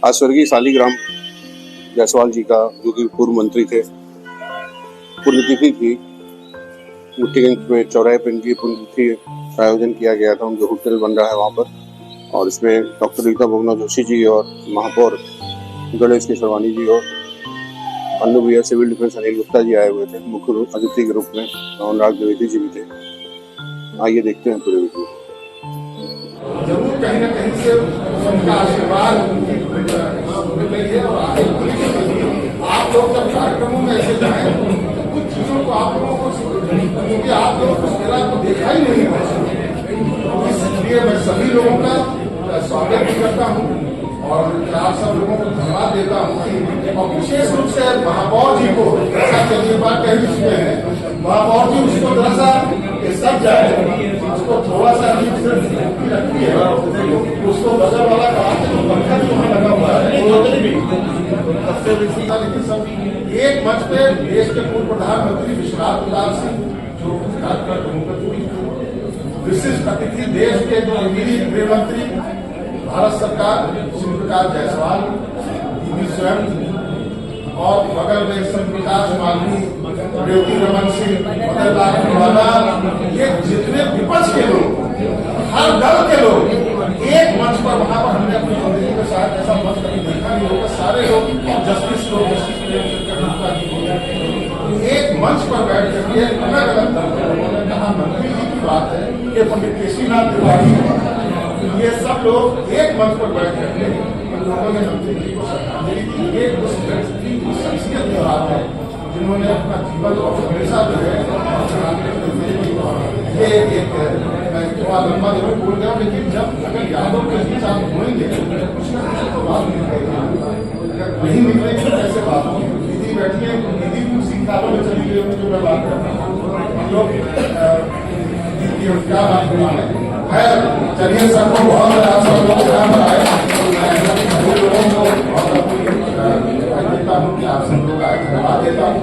आज स्वर्गीय शालिग्राम जायसवाल जी का, जो कि पूर्व मंत्री थे, पुण्यतिथि थी। मुट्ठीगंज में चौराहे पर इनकी पुण्यतिथि का आयोजन किया गया था। उनके होटल बन रहा है वहाँ पर, और इसमें डॉक्टर रीता बहुगुणा जोशी जी और महापौर गणेश केशरवानी जी और अन्नू भैया सिविल डिफेंस अनिल गुप्ता जी आए हुए थे मुख्य अतिथि के रूप में। अनुराग द्विवेदी जी भी थे। आइए देखते हैं पूरे वीडियो। जरूर कहीं न कहीं से उनका आशीर्वाद आप लोग जब कार्यक्रमों में ऐसे जाए तो कुछ चीजों को आप लोगों को, क्योंकि आप लोगों को मेला को देखा ही नहीं है, इसलिए मैं सभी लोगों का स्वागत भी करता हूँ और आप सब लोगों को धन्यवाद देता हूँ। और विशेष रूप से महापौर जी को, ऐसा चलिए बात कह चुके हैं, महापौर जी उसको थोड़ा सा सब जाए, उसको थोड़ा सा रखी है, उसको बजर वाला पंखा भी वहाँ लगा हुआ है। लेकिन सब एक मंच पे देश के पूर्व प्रधानमंत्री विश्वनाथ प्रताप सिंह, जो विशिष्ट अतिथि देश के जो गृह मंत्री भारत सरकार श्री प्रकाश जायसवाल जी स्वयं, और बगल में श्री प्रकाश मालवी, रेवती रमन सिंह, मदनलाल खुराना, ये जितने विपक्ष के लोग, हर दल के लोग एक मंच पर, वहां पर हमने अपनी जिंदगी के साथ ऐसा मंच कभी देखा नहीं होगा। सारे लोग जस्टिस एक मंच पर बैठ करके अलग अलग दल के लोगों ने कहा, मंत्री जी की बात है, ये पंडित केशीनाथ तिवारी, ये सब लोग एक मंच पर बैठ करके लोगों ने मंत्री जी को श्रद्धांजलि दी। ये उस व्यक्ति की शख्सियत की बात है जिन्होंने अपना जीवन और हमेशा जो है ये एक, मैं थोड़ा लंबा जरूर बोल गया, लेकिन जब अगर यादों के बीच आप होंगे कुछ ना कुछ तो बात निकलेगी, अगर नहीं निकलेगी तो कैसे बात होगी। दीदी बैठी है, दीदी कुछ सिंगारों में चली गई होगी जो मैं बात कर रहा हूँ, हम लोग क्या बात करना है। चलिए सबको बहुत आप सब लोग ध्यान बनाए, आप सब लोग आए, धन्यवाद देता हूँ।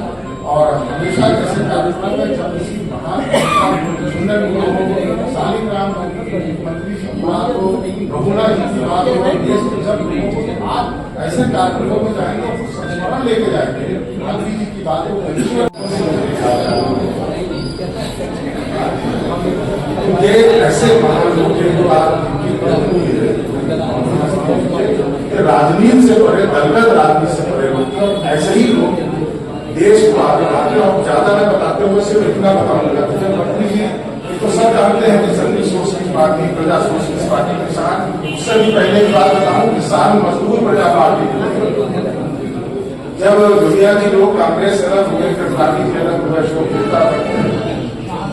और हमेशा जैसे कार्यक्रम में जब किसी महान सुंदर लोगों को, शालिग्राम मंत्री जी की बात हो, बहुगुणा जी की बात हो, देश के जब लोगों को आप ऐसे कार्यक्रमों में जाएंगे तो संस्मरण लेके जाएंगे मंत्री जी की बातें। ये ऐसे महान लोग राजनीति से परे, दलगत राजनीति से परे लोग, ऐसे ही लोग देश को आगे बढ़ाते। और ज्यादा मैं बताते हुए सिर्फ इतना बताऊंगा, मंत्री जी तो सब जानते हैं कि संघीय सोशलिस्ट पार्टी, प्रजा सोशलिस्ट पार्टी, किसान, उससे भी पहले की बात बताऊं, किसान मजदूर प्रजा पार्टी, जब दुनिया के लोग कांग्रेस अलग हुए, फिर पार्टी के अलग हुए, शोक देता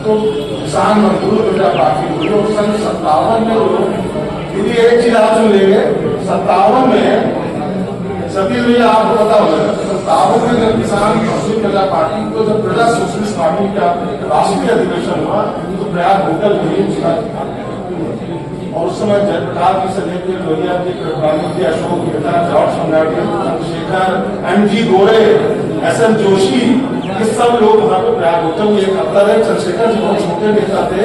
तो किसान मजदूर प्रजा पार्टी हुई। और सन 57 में यदि एक चीज आप सुन लेंगे, 57 में सभी में आपको पता होगा, 57 में जब किसान मजदूर प्रजा पार्टी को, जब प्रजा सोशलिस्ट पार्टी का राष्ट्रीय अधिवेशन हुआ तो प्रयाग होटल में उसका, और उस समय जयप्रकाश जी से लेकर लोहिया जी, कृपलानी जी, अशोक मेहता, जॉर्ज फर्नांडिस, चंद्रशेखर, एम.जी. गोरे, एस.एम. जोशी, ये सब लोग वहां पर प्रयाग होटल में एक हफ्ता रहे। चंद्रशेखर जी बहुत छोटे नेता थे,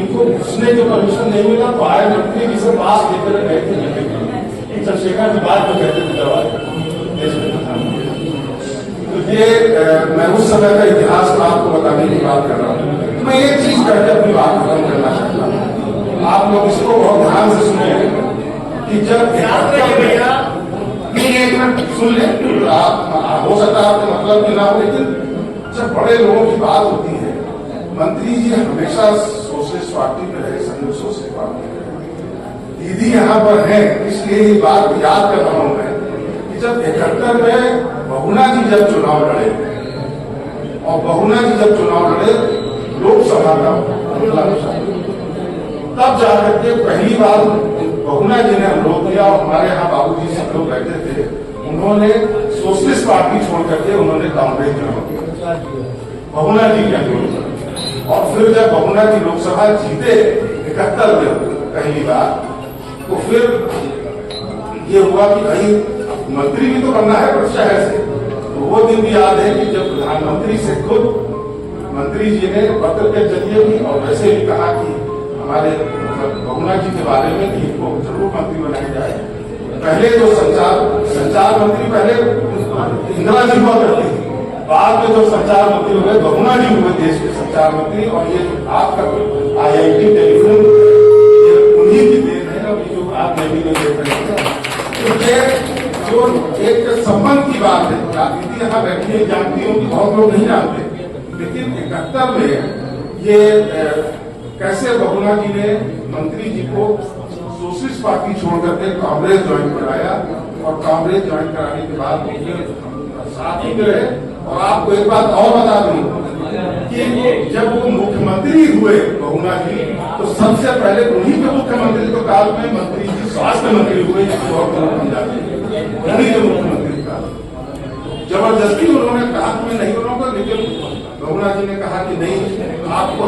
इनको घुसने की परमिशन नहीं मिला तो आए मंत्री जी से पास लेकर गए थे। चंद्रशेखर जी बाद में कहते थे दरवाजे देश में तो ये मैं उस समय का इतिहास आपको बताने की बात कर रहा हूँ। तो मैं एक चीज करके अपनी बात खत्म करना चाहता हूँ, आप लोग इसको बहुत ध्यान से सुने कि जब एक मिनट सुन ले, आप हो सकता है आपके मतलब की ना हो, लेकिन जब बड़े लोगों की बात होती है, मंत्री जी हमेशा सोशलिस्ट पार्टी में रहे, संघ सोशलिस्ट पार्टी में रहे, दीदी यहाँ पर है, इसलिए ये बात याद कर रहा हूं मैं कि जब 71 में बहुगुणा जी जब चुनाव लड़े, और बहुगुणा जी जब चुनाव लड़े लोकसभा का, तब जाकर के पहली बार बहुगुणा जी ने अनुरोध किया, और हमारे यहाँ बाबूजी सब लोग बैठे थे, उन्होंने सोशलिस्ट पार्टी छोड़ करके उन्होंने कांग्रेस चुनाव किया बहुगुणा जी के अनुरोध। और फिर जब बहुगुणा जी लोकसभा जीते 71 में पहली बार, तो फिर ये हुआ कि भाई मंत्री भी तो बनना है पर शहर से। तो वो दिन भी याद है कि जब प्रधानमंत्री से खुद मंत्री जी ने पत्र के जरिए भी और वैसे भी कहा कि हमारे बहुगुणा जी के बारे में कि इनको जरूर मंत्री बनाया जाए। पहले जो संचार संचार मंत्री पहले इंदिरा जी हुआ करती थी, बाद में जो संचार मंत्री हुए बहुना जी हुए देश के संचार मंत्री, और ये आपका IIT टेलीफोन उन्हीं की देन है, और जो आप नई में देख रहे हैं। तो ये जो एक संबंध की बात है, राजनीति यहाँ बैठी है, जानती हूँ कि बहुत लोग नहीं जानते, लेकिन 71 में ये कैसे बहुना जी ने मंत्री जी को सोशलिस्ट पार्टी छोड़ करके कांग्रेस ज्वाइन कराया, और कांग्रेस ज्वाइन कराने के बाद साथ ही रहे। और आपको एक बात और बता दूं कि जब वो मुख्यमंत्री हुए बहुना जी, तो सबसे पहले उन्हीं के मुख्यमंत्री के काल में मंत्री जी स्वास्थ्य मंत्री हुए, उन्हीं के मुख्यमंत्री का जबरदस्ती उन्होंने कहा कि मैं नहीं बनूंगा, लेकिन बहुना जी ने कहा कि नहीं, आपको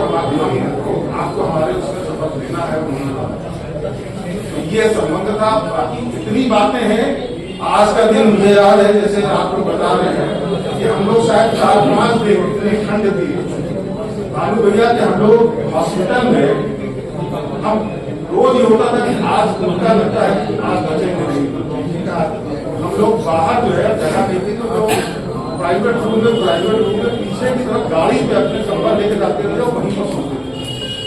हमारे उसमें शपथ लेना है। तो ये संबंध था। बाकी इतनी बातें हैं। आज का दिन मुझे याद है, जैसे आप लोग बता रहे हैं कि हम लोग शायद 4-5 दिन इतनी ठंड थी, भालू भैया कि हम लोग हॉस्पिटल में, हम रोज ये होता था कि आज उनका लगता है कि आज बचेंगे नहीं, हम लोग बाहर जो है जगह नहीं थी, तो प्राइवेट रूम में पीछे की तरफ गाड़ी पे अपने कंबल लेके जाते थे और वहीं पर सोते थे।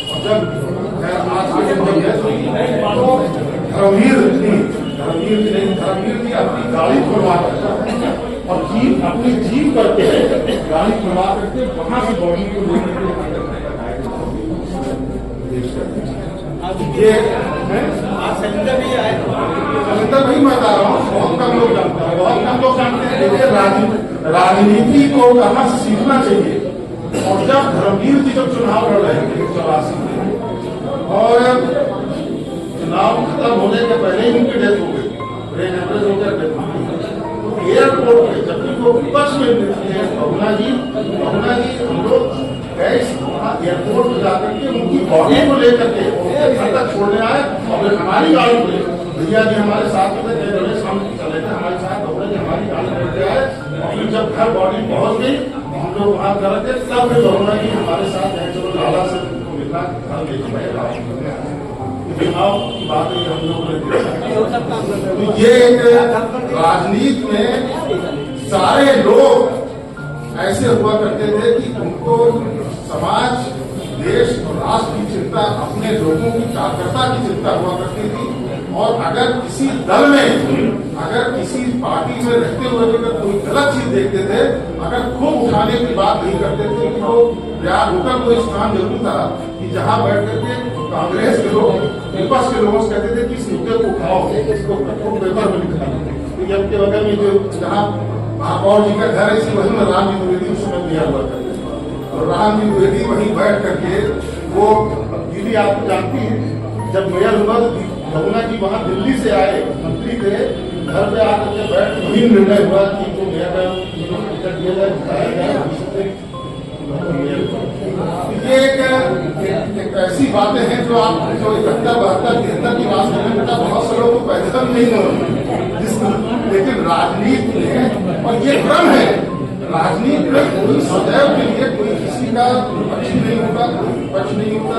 और जब आज के दिन तो धर्मवीर जी अपनी गाड़ी खुलवा करता और जीप अपनी जीप करके गाड़ी खुलवा करके वहां से बॉडी को लेकर ये सलेंडर नहीं मैं बता रहा हूँ, बहुत कम लोग जानते हैं, बहुत कम लोग जानते हैं। देखिए राजनीति को कहाँ से सीखना चाहिए। और जब धर्मवीर जी जब चुनाव लड़ रहे थे 84 में, और चुनाव खत्म होने के पहले ही उनकी डेथ हो गई, ब्रेन हेमरेज होकर डेथ हो गई। एयरपोर्ट पे जबकि वो विपक्ष में बहुना जी हम लोग गए एयरपोर्ट पे जाकर के उनकी बॉडी को लेकर के घर तक छोड़ने आए, और फिर हमारी गाड़ी पे भैया जी हमारे साथ में थे, रमेश हम चले थे हमारे साथ, बहुना जी हमारी गाड़ी लेके आए, और फिर जब घर बॉडी पहुंच गई हम लोग वहां कर रहे थे, तब फिर बहुना जी हमारे साथ गए, चलो लाला से मिलना घर लेके गए। चुनाव की बात है हम लोगों ने, तो ये एक राजनीति में सारे लोग ऐसे हुआ करते थे कि उनको समाज, देश और राष्ट्र की चिंता, अपने लोगों की कार्यकर्ता की चिंता हुआ करती थी। और अगर किसी दल में, अगर किसी पार्टी में रहते हुए अगर कोई गलत चीज देखते थे, अगर खूब उठाने की बात नहीं करते थे, तो प्यार होकर कोई स्थान जरूर था कि जहां बैठ करके कांग्रेस के लोग, विपक्ष के लोगों से कहते थे कि इस मुद्दे को उठाओ, इसको पेपर में लिखा। तो जबकि बगल में जो जहाँ महापौर जी का घर है, इसी वही में राम जी द्विवेदी उस समय दिया हुआ करते थे, और राम जी द्विवेदी वहीं बैठ करके वो दीदी आपको जानती है, जब मेयर हुआ तो बहुना जी वहां दिल्ली से आए, मंत्री थे, घर पे आकर के बैठ वही निर्णय हुआ कि इनको मेयर का टिकट दिया जाए, जिताया जाए। ये एक ऐसी बातें हैं जो आप जो 71, 72, 73 की बात करें, बेटा बहुत से लोग पैदल नहीं हो, लेकिन राजनीति में, और ये क्रम है राजनीति में, कोई सदैव के लिए कोई किसी का पक्ष नहीं होता, कोई विपक्ष नहीं होता।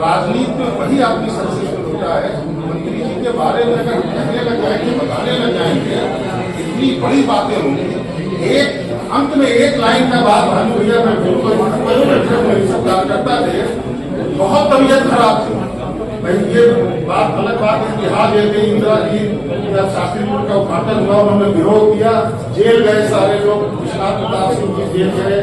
राजनीति में वही आदमी सक्सेसफुल होता है। मंत्री जी के बारे में अगर कहने लग जाएंगे, बताने लग जाएंगे, इतनी बड़ी बातें होंगी। एक अंत में एक लाइन का बात भानु भैया मैं करता थे, बहुत तबीयत खराब थी भाई, ये बात अलग बात है कि हाल इंदिरा जी जब शास्त्रीपुर का उद्घाटन हुआ, उन्होंने विरोध किया, जेल गए सारे लोग, विश्वनाथ प्रताप सिंह जी जेल गए,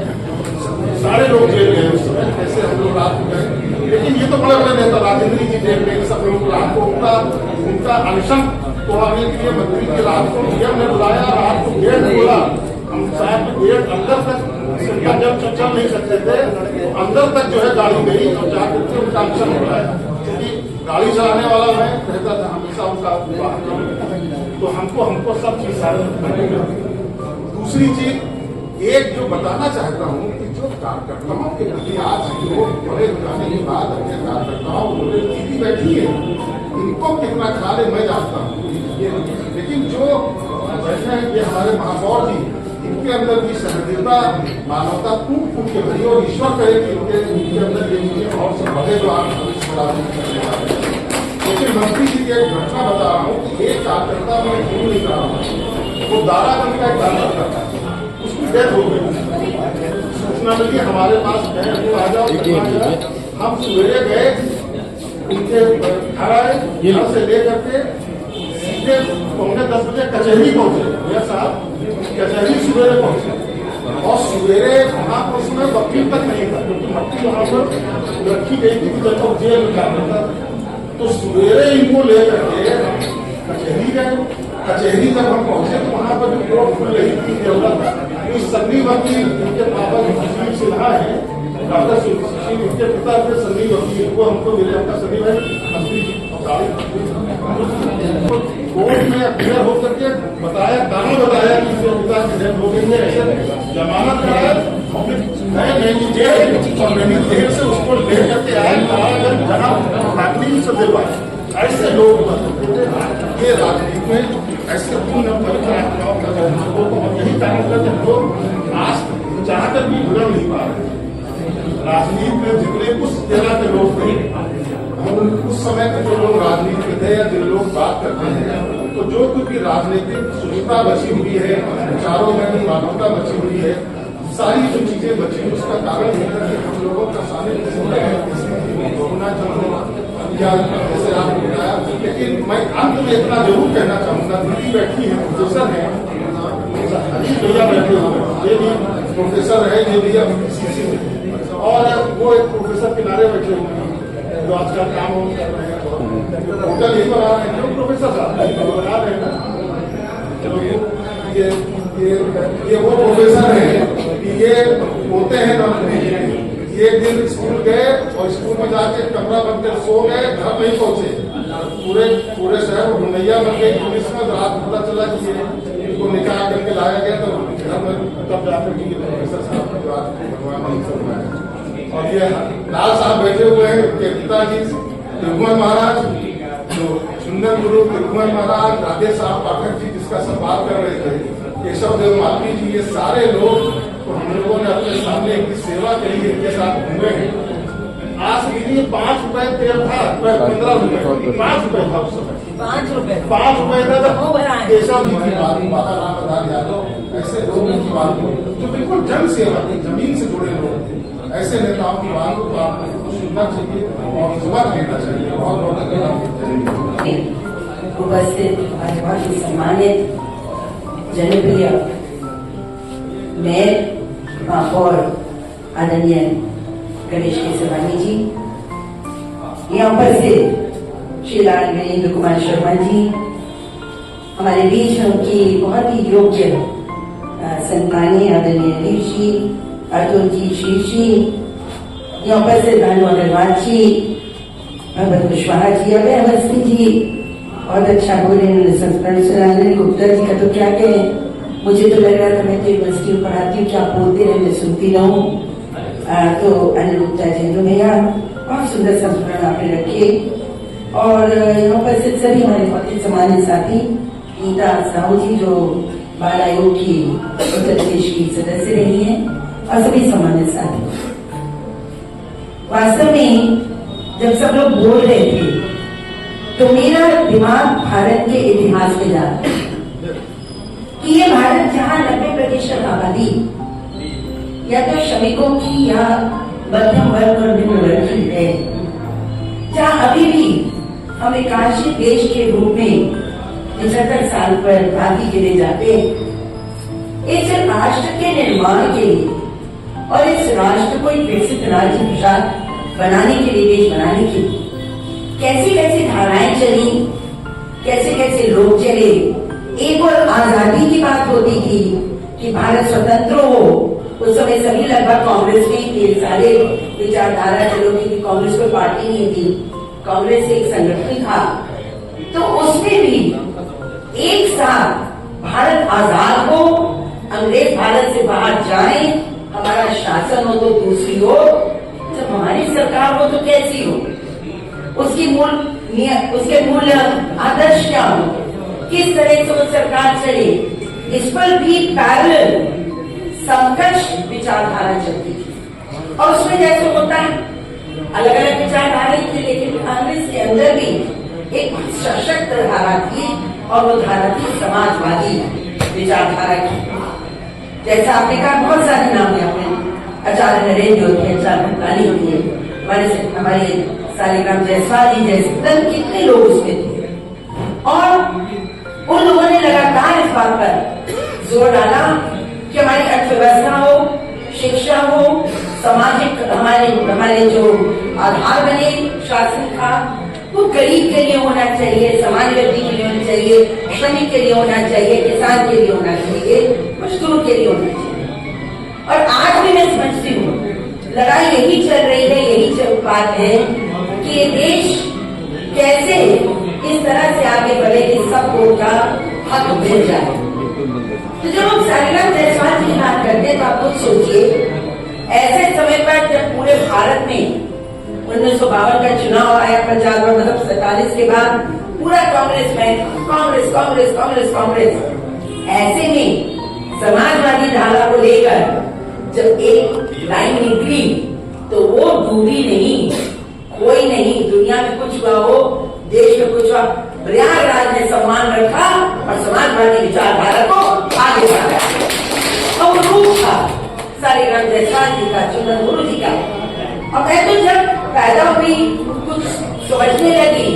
सारे लोग जेल गए उस समय, कैसे हम लोग रात को गए। लेकिन ये तो बड़े बड़े नेता, राजेंद्र जी जेल गए, सब लोग रात को उनका अनशन तोड़ाने के लिए मंत्री जी रात को ने बुलाया, रात को गेट खोला, हम साहब गेट अंदर तक जब चल नहीं सकते थे, अंदर तक जो है गाड़ी गई और जाकर के उनका अनशन बुलाया, क्योंकि गाड़ी चलाने वाला मैं कहता था हमेशा उनका, तो हमको सब चीज सारे। दूसरी चीज एक जो बताना चाहता हूँ कि जो कार्यकर्ताओं के प्रति आज जो बड़े हो जाने के बाद अपने कार्यकर्ताओं बोले दीदी बैठी है, इनको कितना ख्याल है मैं जानता हूँ, लेकिन जो बैठे हैं ये हमारे महापौर जी, इनके अंदर की सहृदयता, मानवता फूट फूट के भरी, और ईश्वर करे कि उनके अंदर ये चीजें और सब बढ़े जो आप लेकिन मंत्री जी की एक घटना बता रहा हूँ कि एक कार्यकर्ता मैं क्यों नहीं रहा हूँ, वो दारागंज का एक कार्यकर्ता था, उसकी डेथ हो गई। सूचना मिली हमारे पास गए, आ जाओ। हम सवेरे गए, उनके घर आए, घर से लेकर के सीधे 9:45 बजे कचहरी पहुंचे। भैया साहब कचहरी सवेरे पहुंचे और सवेरे वहां पर उसमें वकील तक नहीं था, क्योंकि मट्टी वहां पर रखी गई थी जब तक जेल में जाना था। तो सवेरे इनको लेकर के कचहरी गए। कचहरी जब हम पहुंचे तो वहां पर जो कोर्ट खुल रही थी केवल इस सन्नी वकील, उनके पापा जो सुशील सिन्हा है, डॉक्टर सुशील, उनके पिता थे सन्नी वकील, वो हमको मिले। हमका सन्नी भाई कोर्ट में अक्सर होकर के बताया, कानून बताया कि इसके पिता की डेथ हो गई है, ऐसे जमानत कराया, नए नई जेल और नई जेल से उसको ले करके आए जहाँ फैमिली से दे पाए। ऐसे लोग ये राजनीति में ऐसे पूर्ण लोगों को हम यही कारण करते हैं, लोग आज चाहकर भी जुड़ नहीं पा रहे। राजनीति में जितने उस तरह के लोग थे, उस समय के जो लोग राजनीति में थे या जो लोग बात करते हैं, तो जो कुछ भी राजनीतिक शुद्धता बची हुई है, विचारों में भी मानवता बची हुई है, सारी जो चीजें बची, उसका कारण है कि हम लोगों का सामने होना चाहिए या जैसे आपने बताया। लेकिन मैं अंत में इतना जरूर कहना चाहूंगा, दीदी बैठी है, प्रोफेसर है, भैया बैठे हुए, ये भी प्रोफेसर है, ये भी अब और वो एक प्रोफेसर किनारे बैठे हुए हैं जो आजकल काम कर रहे हैं, होटल ही बना रहे हैं, जो प्रोफेसर साहब बना रहे हैं ना। ये वो प्रोफेसर है, ये होते हैं ना, ये दिन स्कूल गए और स्कूल में जाके कमरा बनकर सो गए, घर नहीं पहुंचे, पूरे शहर ढूंढैया बन गई पुलिस में। रात पता चला कि इनको निकाह करके लाया गया, तो घर में तब जाकर के प्रोफेसर साहब की बात भगवान नहीं सुन रहा है। और ये लाल साहब बैठे हुए हैं, उनके पिताजी त्रिभुवन महाराज, जो सुंदर गुरु त्रिभुवन महाराज, राधे साहब पाठक जी जिसका संवाद कर रहे थे, केशव देव मालवी जी, ये सारे लोग तो हम लोगों ने अपने सामने इनकी सेवा के लिए इनके साथ घूमे हैं। आज के लिए 5 रुपए तेल था, 15 रुपए, 5 रुपए था उस समय, 5 रुपए था। केशव जी की बात, माता राम प्रधान यादव, ऐसे लोगों की बात जो बिल्कुल जन सेवा की, जमीन से जुड़े लोग थे, ऐसे नेताओं की बात को आपको सुनना चाहिए और जवाब देना चाहिए। बहुत धन्यवाद। उपस्थित बहुत सम्मानित जनप्रिय मेयर महापौर आदरणीय गणेश केसवानी जी, यहाँ उपस्थित श्री लाल वीरेंद्र कुमार शर्मा जी, हमारे बीच उनकी बहुत ही योग्य सम्मानीय आदरणीय वीर जी, अतुल जी, श्री जी, यहाँ उपस्थित भानु अग्रवाल जी, भगवत कुशवाहा जी, अभय अवस्थी जी, बहुत अच्छा बोले। संस्करण से गुप्ता जी का तो क्या कहें, मुझे तो लग रहा था मैं तो यूनिवर्सिटी में पढ़ाती हूँ, क्या बोलते रहे मैं सुनती रहूं। तो अनिल गुप्ता जी तो भैया बहुत सुंदर संस्करण आपने रखे। और यहाँ पर सभी हमारे बहुत ही सम्मानित साथी गीता साहू जी, जो बाल आयोग की उत्तर प्रदेश की सदस्य रही है, और सभी सम्मानित साथी। वास्तव में जब सब लोग बोल रहे थे तो मेरा दिमाग भारत के इतिहास में जा कि ये भारत जहाँ 90% आबादी या तो श्रमिकों की या मध्यम वर्ग और निम्न वर्ग की है, जहाँ अभी भी हम विकासशील देश के रूप में 75 साल पर बाकी गिरे जाते हैं। इस राष्ट्र के निर्माण के लिए और इस राष्ट्र को एक विकसित राज्य प्रसाद बनाने के लिए, देश बनाने के लिए कैसी कैसी धाराएं चली, कैसे कैसे लोग चले। एक और आजादी की बात होती थी कि भारत स्वतंत्र हो, उस समय सभी लगभग कांग्रेस में थे, सारे विचारधारा के लोग, क्योंकि कांग्रेस कोई पार्टी नहीं थी, कांग्रेस एक संगठन था। तो उसमें भी एक साथ भारत आजाद हो, अंग्रेज भारत से बाहर जाए, हमारा शासन हो तो दूसरी हो, जब हमारी सरकार हो तो कैसी हो, उसके मूल आदर्श क्या हो, किस तरह से वो सरकार चले, इस पर भी पैरेलल समकक्ष विचारधारा चलती थी। और उसमें जैसे होता है अलग अलग विचारधारा थी, लेकिन कांग्रेस के अंदर भी एक सशक्त धारा थी और वो धारा थी समाजवादी। विचारधारा की। जैसा आपने कहा, बहुत सारे नाम है आपने, आचार्य नरेंद्र होते, आचार्य भंडारी होते, हमारे शालिग्राम जायसवाल जी जैसे कितने लोग उसमें थे। और उन लोगों ने लगातार इस बात पर जोर डाला कि हमारी अर्थव्यवस्था हो, शिक्षा हो, सामाजिक हमारे जो आधार बने शासन का, वो गरीब के लिए होना चाहिए, सामान्य व्यक्ति के लिए होना चाहिए, श्रमिक के लिए होना चाहिए, किसान के लिए होना चाहिए, मजदूर के लिए होना चाहिए। और आज भी मैं समझती हूँ लड़ाई यही चल रही है, यही बात है कि ये देश कैसे इस तरह से आगे बढ़े कि सबको का हक मिल जाए। तो जब हम शालिग्राम जायसवाल की बात करते हैं तो आप खुद सोचिए, ऐसे समय पर जब पूरे भारत में 1952 का चुनाव आया, 50 मतलब 47 के बाद पूरा कांग्रेस में कांग्रेस कांग्रेस कांग्रेस कांग्रेस, ऐसे में समाजवादी धारा को लेकर जब एक लाइन निकली तो वो डूबी नहीं, कोई नहीं, दुनिया में कुछ हुआ हो, देश में कुछ हुआ, प्रयागराज ने सम्मान रखा और समाजवादी विचारधारा को आगे बढ़ाया। और रूप था शालिग्राम जायसवाल जी का, चुनन गुरु जी का। और मैं तो जब पैदा हुई कुछ समझने लगी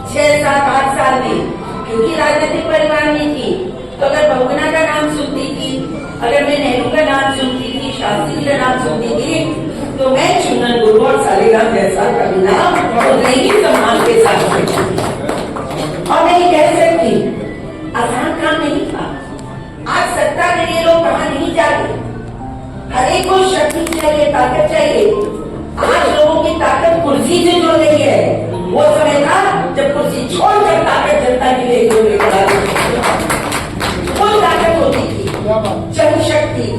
6, 7, 8 साल में, क्योंकि राजनीतिक परिवार में थी, तो अगर बहुगुणा का नाम सुनती थी, अगर मैं नेहरू का नाम सुनती थी, शास्त्री का नाम सुनती थी, तो मैं चुनन गुरु और शालिग्राम जायसवाल का भी नाम नहीं सम्मान के साथ सुनती। और मैं ये कह सकती, आसान काम नहीं था। आज सत्ता के लिए लोग कहाँ नहीं जाते, हर एक को शक्ति चाहिए, ताकत चाहिए। आज लोगों की ताकत कुर्सी से जुड़ रही है, वो समय था जब कुर्सी छोड़कर ताकत जनता के लिए जुड़ वो ताकत होती थी, जनशक्ति।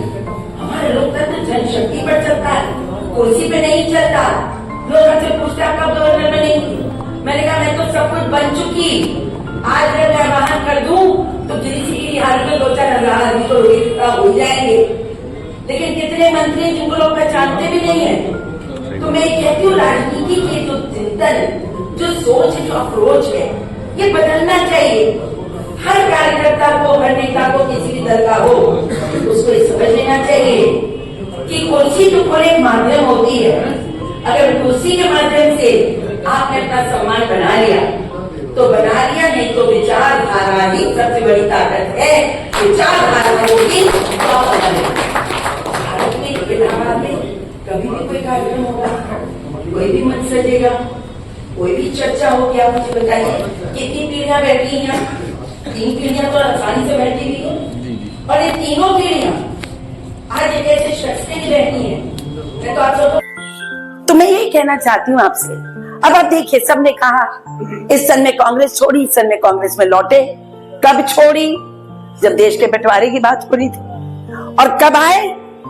हमारे लोकतंत्र जनशक्ति पर चलता है, कुर्सी पे नहीं चलता। लोग हमसे पूछते आप कब गवर्नर बनेंगी, मैंने कहा मैं तो सब कुछ बन चुकी। आज अगर मैं आह्वान कर दूं तो किसी हाल में 2-4 हजार आदमी तो हो जाएंगे, लेकिन कितने मंत्री जिनको लोग पहचानते भी नहीं है। तो मैं कहती हूँ राजनीति के जो चिंतन, जो सोच, जो अप्रोच है, ये बदलना चाहिए। हर कार्यकर्ता को, हर नेता को, किसी भी दल का हो, उसको ये समझ लेना चाहिए कि कुर्सी तो कोई एक माध्यम होती है। अगर कुर्सी के माध्यम से आपने अपना सम्मान बना लिया तो बना लिया, नहीं तो विचारधारा ही सबसे बड़ी ताकत है। विचारधारा होगी तो आप बदलेंगे। भारत में इलाहाबाद में कभी भी कोई कार्यक्रम होगा, कोई भी मंच सजेगा, कोई भी चर्चा होगी, आप मुझे बताइए कितनी पीढ़ियां बैठी हैं? 3 पीढ़ियां तो आसानी से बैठी हुई है। और ये तीनों पीढ़ियां आज एक ऐसे शख्स के लिए बैठी है। मैं तो आप तो मैं यही कहना चाहती हूँ आपसे। अब आप देखिए, सबने कहा इस सन में कांग्रेस छोड़ी, इस सन में कांग्रेस में लौटे। कब छोड़ी? जब देश के बंटवारे की बात हो रही थी। और कब आए?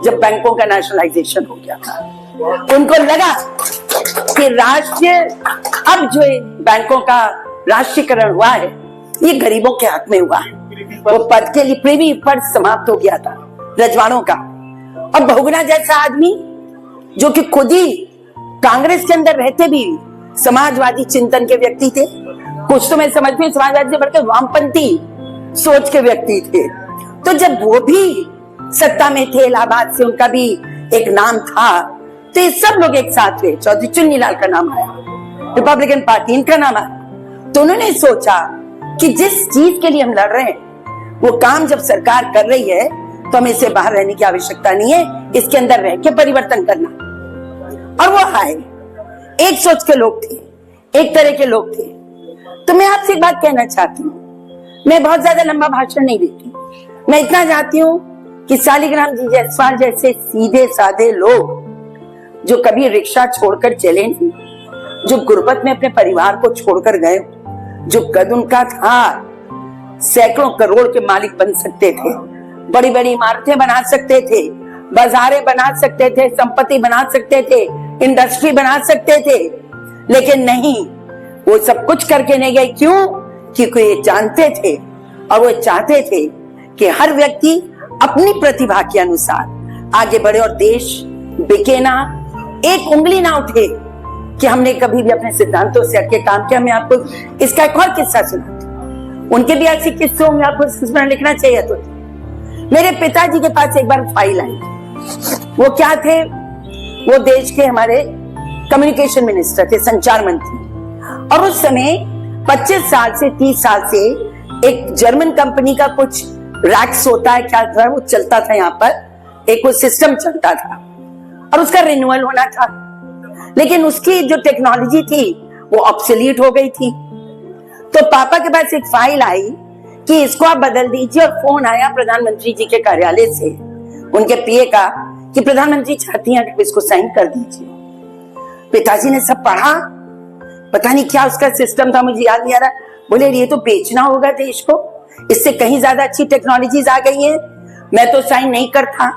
जब बैंकों का नेशनलाइजेशन हो गया था। उनको लगा कि राष्ट्रीय, अब जो बैंकों का राष्ट्रीयकरण हुआ है, ये गरीबों के हक में हुआ है। वो पद के लिए प्रीवी पद समाप्त हो गया था रजवाड़ों का। और बहुगुणा जैसा आदमी जो कि खुद ही कांग्रेस के अंदर रहते भी समाजवादी चिंतन के व्यक्ति थे, कुछ तो मैं समझती हूँ समाजवादी से बढ़कर वामपंथी सोच के व्यक्ति थे। तो जब वो भी सत्ता में थे, इलाहाबाद से उनका भी एक नाम था, तो ये सब लोग एक साथ हुए। चौधरी चुन्नीलाल का नाम आया, रिपब्लिकन पार्टी इनका नाम आया। तो उन्होंने सोचा कि जिस चीज के लिए हम लड़ रहे हैं, वो काम जब सरकार कर रही है तो हमें इसे बाहर रहने की आवश्यकता नहीं है, इसके अंदर रह के परिवर्तन करना। और वो आए, एक सोच के लोग थे, एक तरह के लोग थे। तो मैं आपसे एक बात कहना चाहती हूँ, मैं बहुत ज्यादा लंबा भाषण नहीं देती, मैं इतना चाहती हूँ कि शालिग्राम जी जायसवाल जैसे सीधे साधे लोग जो कभी रिक्शा छोड़कर चले नहीं, जो गुर्बत में अपने परिवार को छोड़कर गए, जो कद उनका था सैकड़ों करोड़ के मालिक बन सकते थे, बड़ी बड़ी इमारतें बना सकते थे, बाजारें बना सकते थे, संपत्ति बना सकते थे, इंडस्ट्री बना सकते थे, लेकिन नहीं, वो सब कुछ करके नहीं गए। क्यों? क्योंकि ये जानते थे और वो चाहते थे कि हर व्यक्ति अपनी प्रतिभा के अनुसार आगे बढ़े और देश बिके ना, एक उंगली ना उठे कि हमने कभी भी अपने सिद्धांतों से हटके काम किया। मैं आपको इसका एक और किस्सा सुनाती हूँ, उनके भी ऐसे किस्से होंगे, आपको लिखना चाहिए। तो मेरे पिताजी के पास एक बार फाइल आई। वो क्या थे? वो देश के हमारे कम्युनिकेशन मिनिस्टर थे, संचार मंत्री। और उस समय 25 साल से 30 साल से एक जर्मन कंपनी का कुछ रैक्स होता है, क्या था वो, चलता था यहाँ पर, एक वो सिस्टम चलता था और उसका रिन्यूअल होना था, लेकिन उसकी जो टेक्नोलॉजी थी वो ऑब्सोलीट हो गई थी। तो पापा के पास एक फाइल आई कि इसको आप बदल दीजिए, और फोन आया प्रधानमंत्री जी के कार्यालय से, उनके पीए का, कि प्रधानमंत्री चाहती हैं कि इसको साइन कर दीजिए। पिताजी ने सब पढ़ा, पता नहीं क्या उसका सिस्टम था, मुझे याद नहीं आ रहा। बोले ये तो बेचना होगा देश को, इससे कहीं ज्यादा अच्छी टेक्नोलॉजीज आ गई हैं, मैं तो साइन नहीं करता।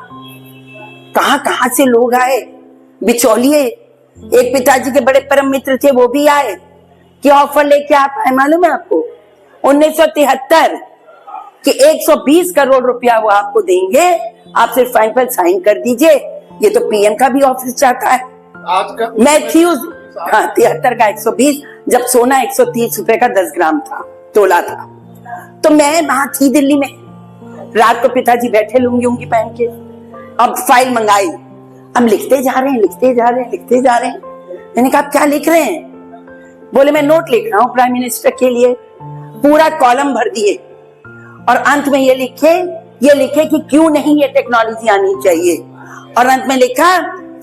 कहां कहां से लोग आए, बिचौलिए। एक पिताजी के बड़े परम मित्र थे, वो भी आए कि ऑफर लेके आप आए, मालूम है आपको, 1973 कि 120 करोड़ रुपया वो आपको देंगे, आप सिर्फ फाइन पर साइन कर दीजिए। ये तो पीएम का भी ऑफिस चाहता है। आज का मैं थी उस 73 का 120, जब सोना 130 रुपए का 10 ग्राम था, तोला था। तो मैं वहां थी दिल्ली में, रात को पिताजी बैठे लुंगी उंगी पहन के, अब फाइल मंगाई, हम लिखते जा रहे हैं, लिखते जा रहे हैं, लिखते जा रहे हैं। मैंने कहा क्या लिख रहे हैं? बोले मैं नोट लिख रहा हूँ प्राइम मिनिस्टर के लिए। पूरा कॉलम भर दिए और अंत में ये लिखे कि क्यों नहीं ये टेक्नोलॉजी आनी चाहिए, और अंत में लिखा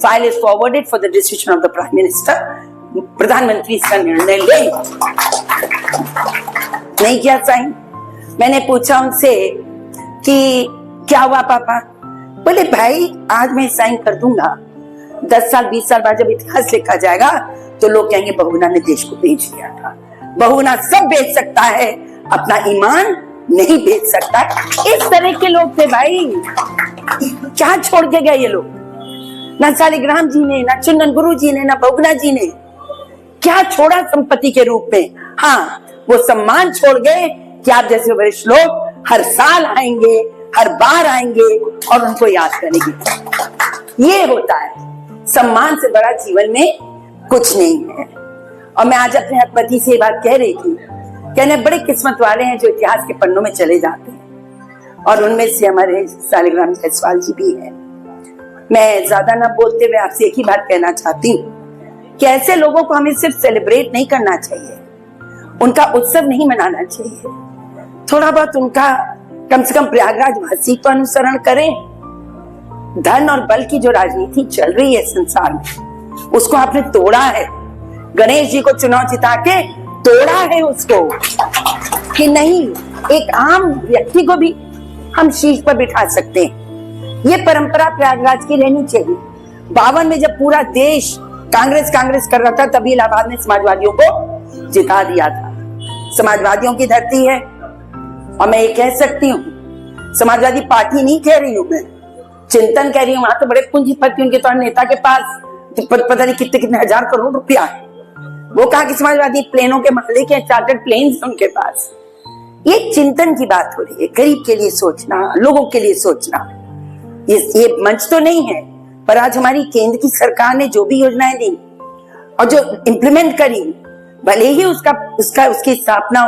file is forwarded for the decision of the prime minister. प्रधानमंत्री इसका निर्णय ले। नहीं किया साइन। मैंने पूछा उनसे कि क्या हुआ पापा? बोले भाई आज मैं साइन कर दूंगा, 10 साल 20 साल बाद जब इतिहास लिखा जाएगा तो लोग कहेंगे बहुगुणा ने देश को बेच दिया था। बहुगुणा सब बेच सकता है, अपना ईमान नहीं बेच सकता। इस तरह के लोग थे भाई। क्या छोड़ के गए ये लोग? ना शालिग्राम जी ने, ना चंदन गुरु जी ने, ना बहुगुणा जी ने क्या छोड़ा संपत्ति के रूप में? हाँ, वो सम्मान छोड़ गए कि आप जैसे वरिष्ठ लोग हर साल आएंगे, हर बार आएंगे और उनको याद करेंगे। ये होता है, सम्मान से बड़ा जीवन में कुछ नहीं है। और मैं आज अपने पति से ये बात कह रही थी, कहने बड़े किस्मत वाले हैं जो इतिहास के पन्नों में चले जाते हैं, और उनमें से हमारे शालिग्राम जायसवाल जी भी है। मैं ज्यादा ना बोलते हुए आपसे एक ही बात कहना चाहती हूँ कि ऐसे लोगों को हमें सिर्फ सेलिब्रेट नहीं करना चाहिए, उनका उत्सव नहीं मनाना चाहिए, थोड़ा बहुत उनका कम से कम प्रयागराज वासी को अनुसरण करें। धन और बल की जो राजनीति चल रही है संसार में, उसको आपने तोड़ा है। गणेश जी को चुनाव जिता के तोड़ा है उसको, कि नहीं एक आम व्यक्ति को भी हम शीर्ष पर बिठा सकते हैं। ये परंपरा प्रयागराज की रहनी चाहिए। 52 में जब पूरा देश कांग्रेस कर रहा था, तभी इलाहाबाद ने समाजवादियों को जिता दिया था। समाजवादियों की धरती है, और मैं ये कह सकती हूँ, समाजवादी पार्टी नहीं कह रही हूँ मैं, चिंतन कह रही हूँ। वहां तो बड़े पूंजीपति उनके तो नेता के पास पता नहीं कितने हजार करोड़ रुपया है। वो कहा कि समाजवादी प्लेनों के मालिक हैं, चार्टर्ड प्लेन्स उनके पास। ये चिंतन की बात हो रही है, गरीब के लिए सोचना, लोगों के लिए सोचना। ये मंच तो नहीं है, पर आज हमारी केंद्र की सरकार ने जो भी योजनाएं दी और जो इम्प्लीमेंट करी, भले ही उसकी स्थापना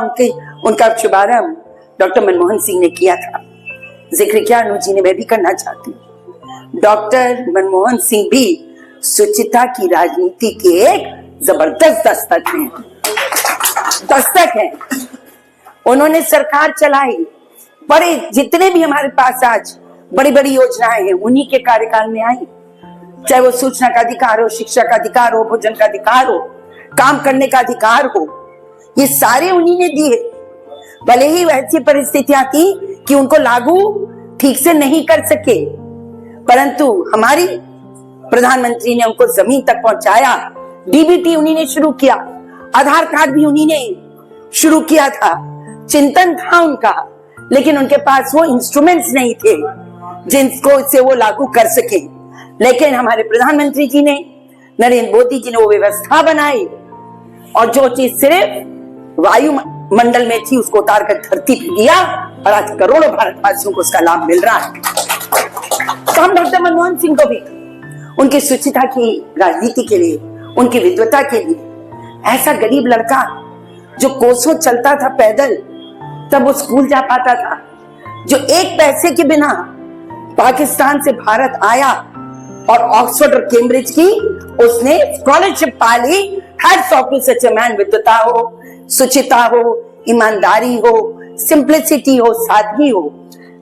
उनका शुभारंभ डॉक्टर मनमोहन सिंह ने किया था, जिक्र किया अनु जी ने, मैं भी करना चाहती हूँ। डॉक्टर मनमोहन सिंह भी सुचिता की राजनीति के एक जबरदस्त दस्तक है। उन्होंने सरकार चलाई, बड़े जितने भी हमारे पास आज बड़ी बड़ी योजनाएं हैं उन्हीं के कार्यकाल में आई। चाहे वो सूचना का अधिकार हो, शिक्षा का अधिकार हो, भोजन का अधिकार हो, काम करने का अधिकार हो, ये सारे उन्हीं ने दिए। भले ही वैसी परिस्थितियां थी कि उनको लागू ठीक से नहीं कर सके, परंतु हमारी प्रधानमंत्री ने उनको जमीन तक पहुंचाया। डीबीटी उन्हीं ने शुरू किया, आधार कार्ड भी उन्हीं ने शुरू किया था। चिंतन था उनका, लेकिन उनके पास वो इंस्ट्रूमेंट्स नहीं थे जिनको से वो लागू कर सके। लेकिन हमारे प्रधानमंत्री जी ने, नरेंद्र मोदी जी ने वो व्यवस्था बनाई, और जो चीज सिर्फ वायुमंडल में थी उसको उतार कर धरती पे दिया, और आज करोड़ों भारतवासियों को उसका लाभ मिल रहा है। तो हम डॉक्टर मनमोहन सिंह को भी उनकी सुचिता की राजनीति के लिए, उनकी विद्वता के लिए, ऐसा गरीब लड़का जो कोसों चलता था पैदल, तब वो स्कूल जा पाता था, जो एक पैसे के बिना पाकिस्तान से भारत आया और ऑक्सफोर्ड और कैम्ब्रिज की उसने स्कॉलरशिप पा ली। Hats off to such a man. विद्वता हो, सुचिता हो, ईमानदारी हो, सिंप्लिसिटी हो, सादगी हो,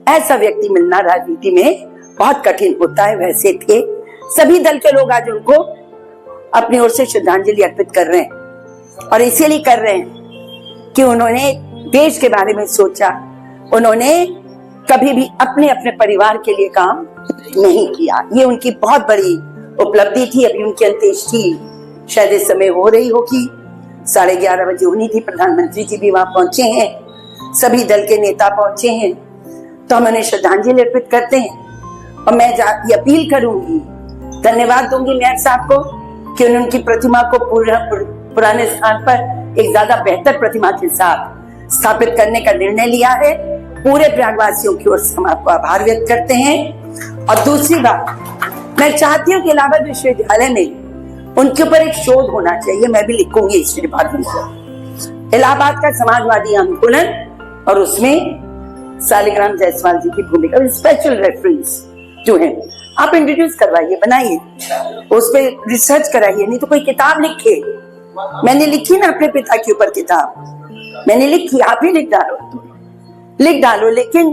ऐसा व्यक्ति मिलना राजनीति में बहुत कठिन होता है। वैसे थे सभी दल के लोग आज उनको अपनी ओर से श्रद्धांजलि अर्पित कर रहे हैं और इसीलिए कर रहे हैं कि उन्होंने देश के बारे में सोचा। उन्होंने कभी भी अपने अपने परिवार के लिए काम नहीं किया। ये उनकी बहुत बड़ी उपलब्धि थी। अभी उनकी अंत्येष्टि शायद इस समय हो रही होगी, 11:30 बजे होनी थी। प्रधानमंत्री जी भी वहां पहुंचे हैं, सभी दल के नेता पहुंचे हैं, तो हम उन्हें श्रद्धांजलि अर्पित करते हैं। और मैं ये अपील करूंगी, धन्यवाद दूंगी मेयर साहब को कि उन्होंने उनकी प्रतिमा को पुराने स्थान पर एक ज्यादा बेहतर प्रतिमा के साथ स्थापित करने का निर्णय लिया है। पूरे प्रयागवासियों की ओर से हम आपको आभार व्यक्त करते हैं। और दूसरी बात, मैं चाहती हूँ कि इलाहाबाद विश्वविद्यालय में उनके ऊपर एक शोध होना चाहिए। मैं भी लिखूंगी इस डिपार्टमेंट को, इलाहाबाद का समाजवादी आंदोलन और उसमें सालिग्राम जायसवाल जी की भूमिका, स्पेशल रेफरेंस जो है आप इंट्रोड्यूस करवाइए, बनाइए, उस पर रिसर्च कराइए। नहीं तो कोई किताब लिखे। मैंने लिखी ना अपने पिता के ऊपर किताब, मैंने लिखी, आप ही लिख डालो। लेकिन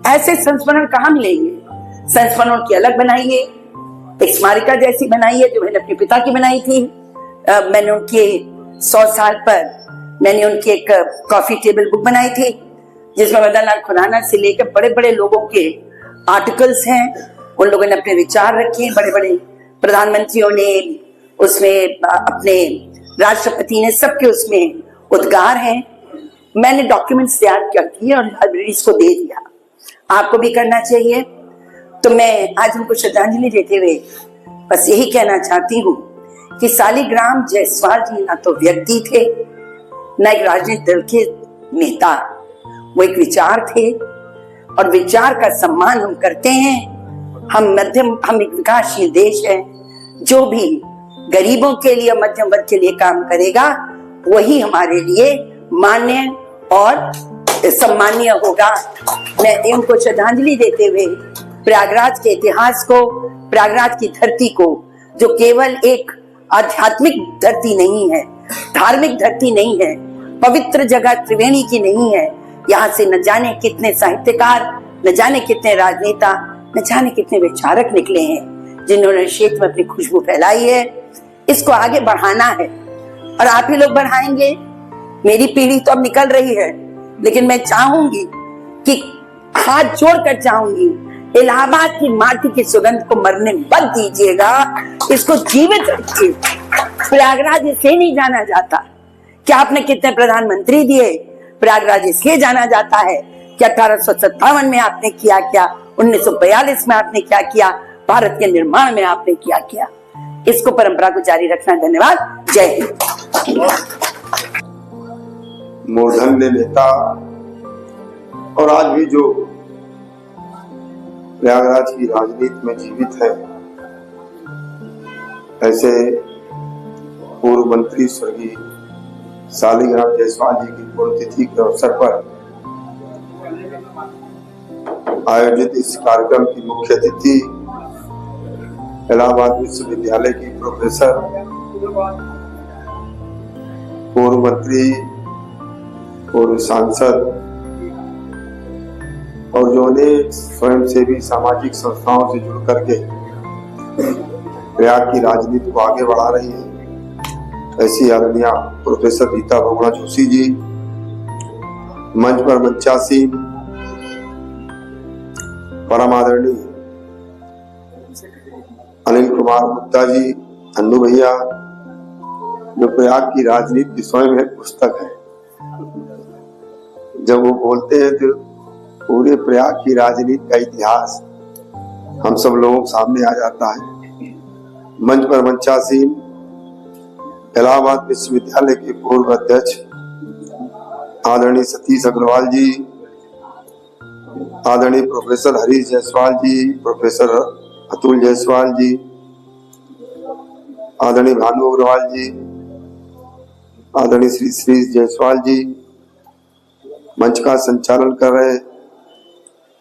ऐसे संस्मरण कहाँ मिलेंगे? संस्मरण की अलग बनाइए, एक स्मारिका जैसी बनाइए जो मैंने अपने पिता की बनाई थी। मैंने उनके 100 साल पर मैंने उनकी एक कॉफी टेबल बुक बनाई थी जिसमें मदन लाल खुराना से लेकर बड़े बड़े लोगों के आर्टिकल्स हैं। उन लोगों ने अपने विचार रखे, बड़े बड़े प्रधानमंत्रियों ने उसमें, अपने राष्ट्रपति ने, सबके उसमें उद्गार हैं। मैंने डॉक्यूमेंट्स तैयार कर दिए और लाइब्रेरीज को दे दिया। आपको भी करना चाहिए। तो मैं आज उनको श्रद्धांजलि देते हुए बस यही कहना चाहती हूँ कि सालिग्राम जायसवाल जी ना तो व्यक्ति थे, न एक राजनीतिक दल के नेता, वो एक विचार थे और विचार का सम्मान हम करते हैं। हम एक विकासशील देश है। जो भी गरीबों के लिए, मध्यम वर्ग के लिए काम करेगा वही हमारे लिए मान्य और सम्मानीय होगा। मैं उनको श्रद्धांजलि देते हुए प्रयागराज के इतिहास को, प्रयागराज की धरती को, जो केवल एक आध्यात्मिक धरती नहीं है, धार्मिक धरती नहीं है, पवित्र जगह त्रिवेणी की नहीं है, यहाँ से न जाने कितने साहित्यकार, न जाने कितने राजनेता, न जाने कितने विचारक निकले हैं जिन्होंने क्षेत्र में अपनी खुशबू फैलाई है। इसको आगे बढ़ाना है और आप ही लोग बढ़ाएंगे। मेरी पीढ़ी तो अब निकल रही है, लेकिन मैं चाहूंगी कि हाथ जोड़कर चाहूंगी, इलाहाबाद की माटी की सुगंध को मरने मत दीजिएगा, इसको जीवित रखिए। प्रयागराज इसलिए नहीं जाना जाता कि आपने कितने प्रधानमंत्री दिए, प्रयागराज इसलिए जाना जाता है कि 1857 में आपने किया क्या, 1942 में आपने क्या किया, भारत के निर्माण में आपने क्या किया। इसको परंपरा को जारी रखना। धन्यवाद। जय हिंद। मूर्धन्य नेता और आज भी जो प्रयागराज की राजनीति में जीवित है, ऐसे पूर्व मंत्री स्वर्गीय सालिग्राम जायसवाल जी की पुण्यतिथि के अवसर पर आयोजित इस कार्यक्रम की मुख्य अतिथि इलाहाबाद विश्वविद्यालय की प्रोफेसर, पूर्व मंत्री, पूर्व सांसद और जो अनेक स्वयंसेवी सामाजिक संस्थाओं से जुड़ करके प्रयाग की राजनीति को आगे बढ़ा रही है, ऐसी आदरणीय प्रोफेसर रीता बहुगुणा जोशी जी, मंच पर मंचासीन परम आदरणीय अनिल कुमार गुप्ता जी, अन्नू भैया, जो प्रयाग की राजनीति की स्वयं एक पुस्तक है। जब वो बोलते हैं तो पूरे प्रयाग की राजनीति का इतिहास हम सब लोगों के सामने आ जाता है। मंच पर मंचासीन इलाहाबाद विश्वविद्यालय के पूर्व अध्यक्ष आदरणीय सतीश अग्रवाल जी, आदरणीय प्रोफेसर हरीश जायसवाल जी, प्रोफेसर अतुल जायसवाल जी, आदरणीय भानु अग्रवाल जी, आदरणीय श्री श्री जायसवाल जी, मंच का संचालन कर रहे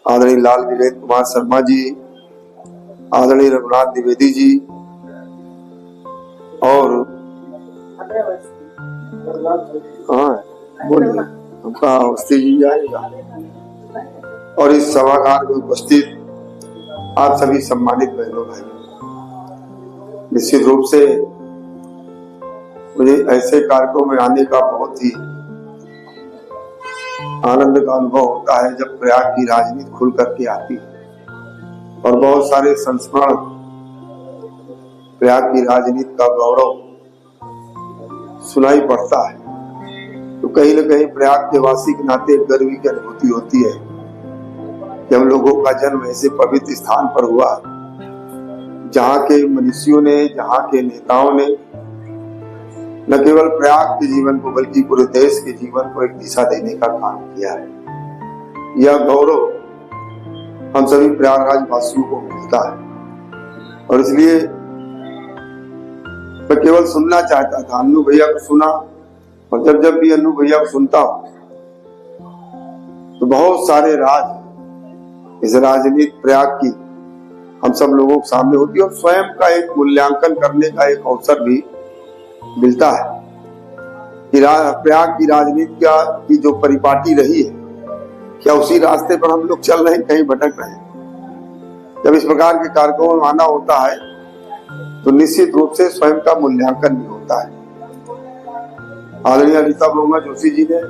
आदरणीय लाल विरेंद्र कुमार शर्मा जी, आदरणीय रघुनाथ द्विवेदी जी और बोलिए हमका अवस्थी जी आएगा और इस सभागार में उपस्थित आप सभी सम्मानित बहनों भाई, निश्चित रूप से मुझे ऐसे कार्यक्रमों में आने का बहुत ही आनंद का अनुभव होता है जब प्रयाग की राजनीति खुल करके आती है और बहुत सारे संस्मरण प्रयाग की राजनीति का गौरव सुनाई पड़ता है, तो कहीं न कहीं प्रयाग के वासी के नाते गर्व की अनुभूति होती है कि हम लोगों का जन्म ऐसे पवित्र स्थान पर हुआ जहाँ के मनुष्यों ने, जहाँ के नेताओं ने न केवल प्रयाग के जीवन को बल्कि पूरे देश के जीवन को एक दिशा देने का काम किया है। यह गौरव हम सभी प्रयागराज वासियों को मिलता है और इसलिए मैं केवल सुनना चाहता था। अन्नू भैया को सुना और जब भी अन्नू भैया को सुनता हूं तो बहुत सारे राज इस राजनीति प्रयाग की हम सब लोगों के सामने होती है और स्वयं का एक मूल्यांकन करने का एक अवसर भी मिलता है कि प्रयाग की राजनीति की जो परिपाटी रही है, क्या उसी रास्ते पर हम लोग चल रहे हैं, कहीं भटक रहे हैं। जब इस प्रकार के कार्यक्रमों में आना होता है तो निश्चित रूप से स्वयं का मूल्यांकन भी होता है। आदरणीय रीता बहुमा जोशी जी ने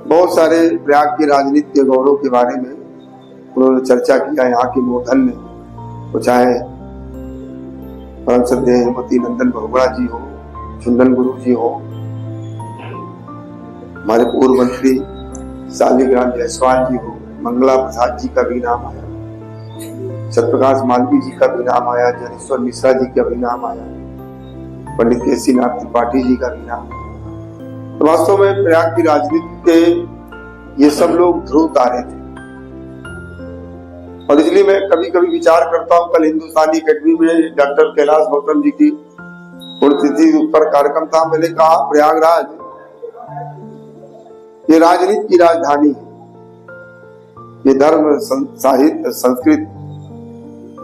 बहुत सारे प्रयाग की राजनीति के गौरव के बारे में उन्होंने चर्चा किया। यहाँ के मोधन ने, वो चाहे परम श्रद्धेय हेमवती नंदन बहुगुणा जी हो, चुंदन गुरु जी हो, हमारे पूर्व मंत्री शालिग्राम जायसवाल जी हो, मंगला प्रसाद जी का भी नाम आया, सत्यप्रकाश मालवीय जी का भी नाम आया, जनेश्वर मिश्रा जी का भी नाम आया, पंडित केसी नाथ त्रिपाठी जी का भी नाम आया। तो वास्तव में प्रयाग की राजनीति के ये सब लोग ध्रुव तारे थे और इसलिए मैं कभी कभी विचार करता हूँ। कल हिंदुस्तानी अकेडमी में डॉक्टर कैलाश गौतम जी की पुण्यतिथि पर कार्यक्रम था। मैंने कहा प्रयागराज ये राजनीति की राजधानी है, ये धर्म साहित्य संस्कृत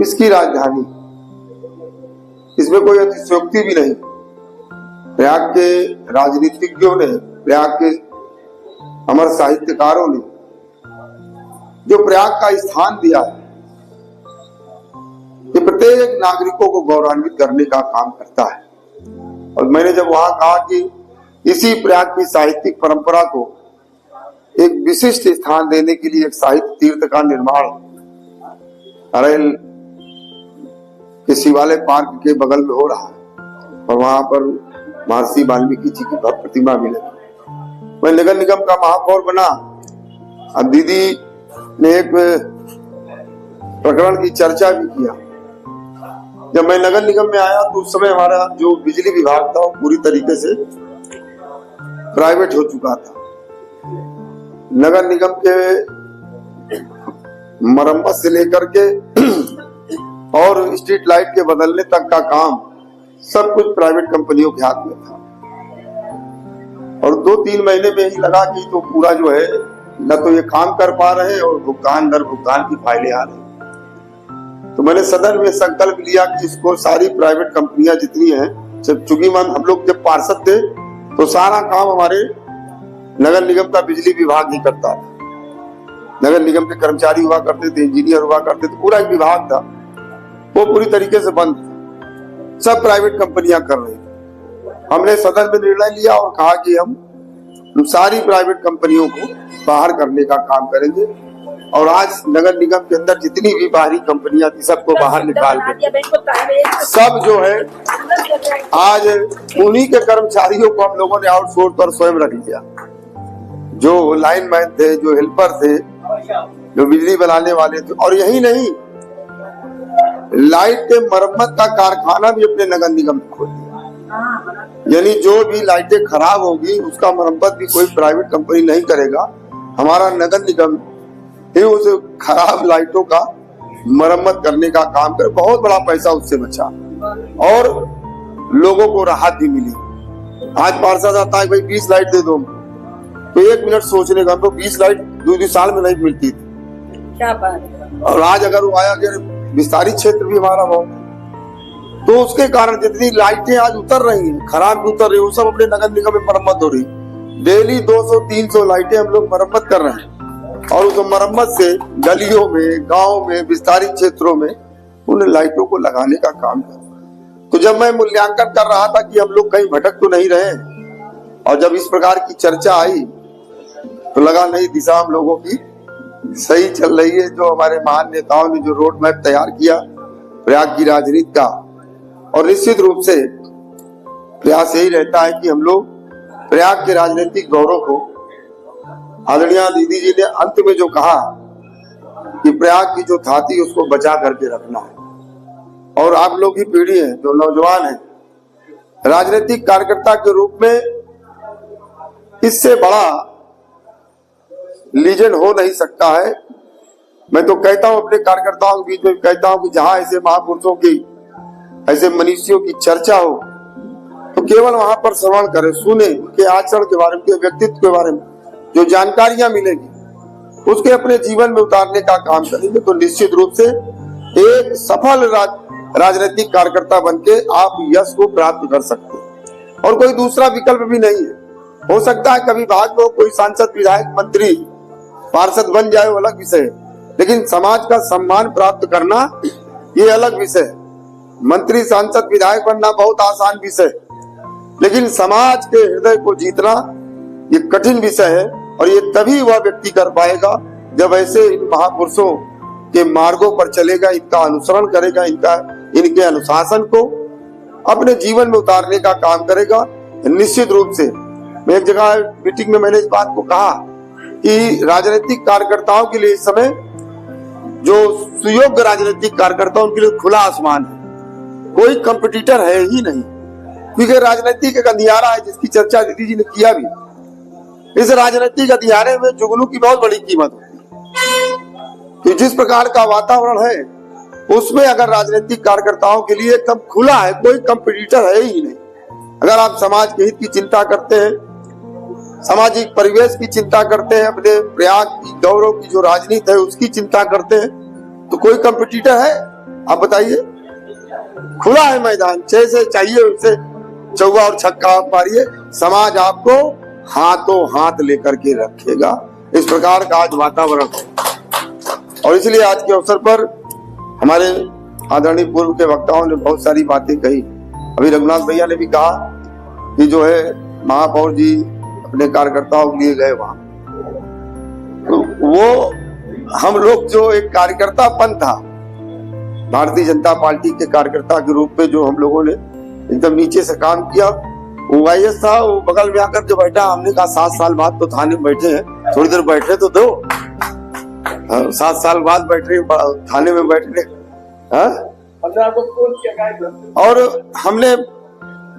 इसकी राजधानी, इसमें कोई अतिशयोक्ति भी नहीं। प्रयाग के राजनीतिज्ञों ने, प्रयाग के अमर साहित्यकारों ने जो प्रयाग का स्थान दिया है, ये प्रत्येक नागरिकों को गौरवान्वित करने का काम करता है। और मैंने जब वहां कहा कि इसी प्रयाग की साहित्यिक परंपरा को एक विशिष्ट स्थान देने के लिए एक साहित्य तीर्थ का निर्माण अरेल के शिवालय पार्क के बगल में हो रहा है और वहां पर महर्षि वाल्मीकि जी की भव्य प्रतिमा भी लगी। मैं नगर निगम का महापौर बना, अब दीदी ने एक प्रकरण की चर्चा भी किया। जब मैं नगर निगम में आया तो उस समय हमारा जो बिजली विभाग था वो पूरी तरीके से प्राइवेट हो चुका था। नगर निगम के मरम्मत से लेकर के और स्ट्रीट लाइट के बदलने तक का काम सब कुछ प्राइवेट कंपनियों के हाथ में था और 2-3 महीने में ही लगा कि तो पूरा जो है न तो ये काम कर पा रहे हैं और भुगतान दर भुगतान की फाइलें आ रही। तो मैंने सदन में संकल्प लिया कि इसको सारी प्राइवेट कंपनियां जितनी हैं, चूंकि हम लोग जब पार्षद थे तो सारा काम हमारे नगर निगम का बिजली विभाग ही करता था। नगर निगम के कर्मचारी हुआ करते थे, इंजीनियर हुआ करते थे, पूरा एक विभाग था, वो पूरी तरीके से बंद था, सब प्राइवेट कंपनियां कर रही थी। हमने सदन में निर्णय लिया और कहा कि हम सारी प्राइवेट कंपनियों को बाहर करने का काम करेंगे और आज नगर निगम के अंदर जितनी भी बाहरी कंपनियां थी सबको बाहर निकाल के सब जो है आज उन्हीं के कर्मचारियों को हम लोगों ने आउटसोर्स पर स्वयं रख लिया। जो लाइनमैन थे, जो हेल्पर थे, जो बिजली बनाने वाले थे, और यही नहीं, लाइट के मरम्मत का कारखाना भी अपने नगर निगम में खोल दिया। यानी जो भी लाइटें खराब होगी उसका मरम्मत भी कोई प्राइवेट कंपनी नहीं करेगा, हमारा नगर निगम ही उस खराब लाइटों का मरम्मत करने का काम करे। बहुत बड़ा पैसा उससे बचा और लोगों को राहत भी मिली। आज पार्षद आता है भाई 20 लाइट दे दो, तो 1 मिनट सोचने का, तो 20 लाइट 2 साल में नहीं मिलती थी। क्या बात है। और आज अगर वो आया कि विस्तारित क्षेत्र भी हमारा बहुत है। तो उसके कारण जितनी लाइटें आज उतर रही हैं, खराब भी उतर रही है, वो सब अपने नगर निगम में मरम्मत हो रही। डेली 200-300 लाइटें हम लोग मरम्मत कर रहे हैं और उस मरम्मत से गलियों में, गांव में, विस्तारित क्षेत्रों में उन लाइटों को लगाने का काम कर। तो जब मैं मूल्यांकन कर रहा था कि हम लोग कहीं भटक तो नहीं रहे, और जब इस प्रकार की चर्चा आई तो लगा नहीं, दिशा हम लोगों की सही चल रही है। जो हमारे महान नेताओं ने जो रोड मैप तैयार किया प्रयाग की राजनीति का, और निश्चित रूप से प्रयास यही रहता है कि हम लोग प्रयाग के राजनीतिक गौरव को, आदरणीय दीदी जी ने अंत में जो कहा कि प्रयाग की जो धाती उसको बचा करके रखना है, और आप लोग की पीढ़ी है जो नौजवान है, राजनीतिक कार्यकर्ता के रूप में इससे बड़ा लीजेंड हो नहीं सकता है। मैं तो कहता हूं अपने कार्यकर्ताओं के बीच में कहता हूं कि जहां ऐसे महापुरुषों की, ऐसे मनीषियों की चर्चा हो तो केवल वहां पर श्रवण करें, सुने, उनके आचरण के बारे में, उनके व्यक्तित्व के बारे में जो जानकारियां मिलेगी उसके अपने जीवन में उतारने का काम करेंगे तो निश्चित रूप से एक सफल राजनीतिक कार्यकर्ता बनके आप यश को प्राप्त कर सकते हैं। और कोई दूसरा विकल्प भी नहीं है। हो सकता है कभी भाग में कोई सांसद, विधायक, मंत्री, पार्षद बन जाए, वो अलग विषय है, लेकिन समाज का सम्मान प्राप्त करना ये अलग विषय है। मंत्री, सांसद, विधायक बनना बहुत आसान विषय है, लेकिन समाज के हृदय को जीतना ये कठिन विषय है। और ये तभी वह व्यक्ति कर पाएगा जब ऐसे इन महापुरुषों के मार्गों पर चलेगा, इनका अनुसरण करेगा, इनके अनुशासन को अपने जीवन में उतारने का काम करेगा। निश्चित रूप से मैं एक जगह मीटिंग में मैंने इस बात को कहा कि राजनीतिक कार्यकर्ताओं के लिए इस समय जो सुयोग्य राजनीतिक कार्यकर्ता, उनके लिए खुला आसमान है, कोई कंपटीटर है ही नहीं, क्योंकि राजनीतिक एक अंधियारा है जिसकी चर्चा दीदी जी ने किया भी। इस राजनीतिक अंधियारे में जुगनू की बहुत बड़ी कीमत होती है। तो जिस प्रकार का वातावरण है उसमें अगर राजनीतिक कार्यकर्ताओं के लिए एकदम खुला है, कोई कंपटीटर है ही नहीं। अगर आप समाज के हित की चिंता करते हैं, सामाजिक परिवेश की चिंता करते हैं, अपने प्रयाग की गौरव की जो राजनीति है उसकी चिंता करते हैं, तो कोई कंपटीटर है? आप बताइए। खुला है मैदान, जैसे चाहिए वैसे चौका और छक्का आप मारिए, समाज आपको हाथों हाथ लेकर के रखेगा। इस प्रकार का आज वातावरण है, और इसलिए आज के अवसर पर हमारे आदरणीय पूर्व के वक्ताओं ने बहुत सारी बातें कही। अभी रघुनाथ भैया ने भी कहा कि जो है महापौर जी अपने कार्यकर्ताओं के लिए गए वहां, तो वो हम लोग जो एक कार्यकर्तापन था, भारतीय जनता पार्टी के कार्यकर्ता के रूप में जो हम लोगों ने एकदम नीचे से काम किया, वो वाईएस था, वो बगल में आकर के बैठा। हमने कहा 7 साल बाद तो थाने में बैठे हैं, थोड़ी देर बैठे तो दो। 7 साल बाद बैठे थाने में बैठने, और हमने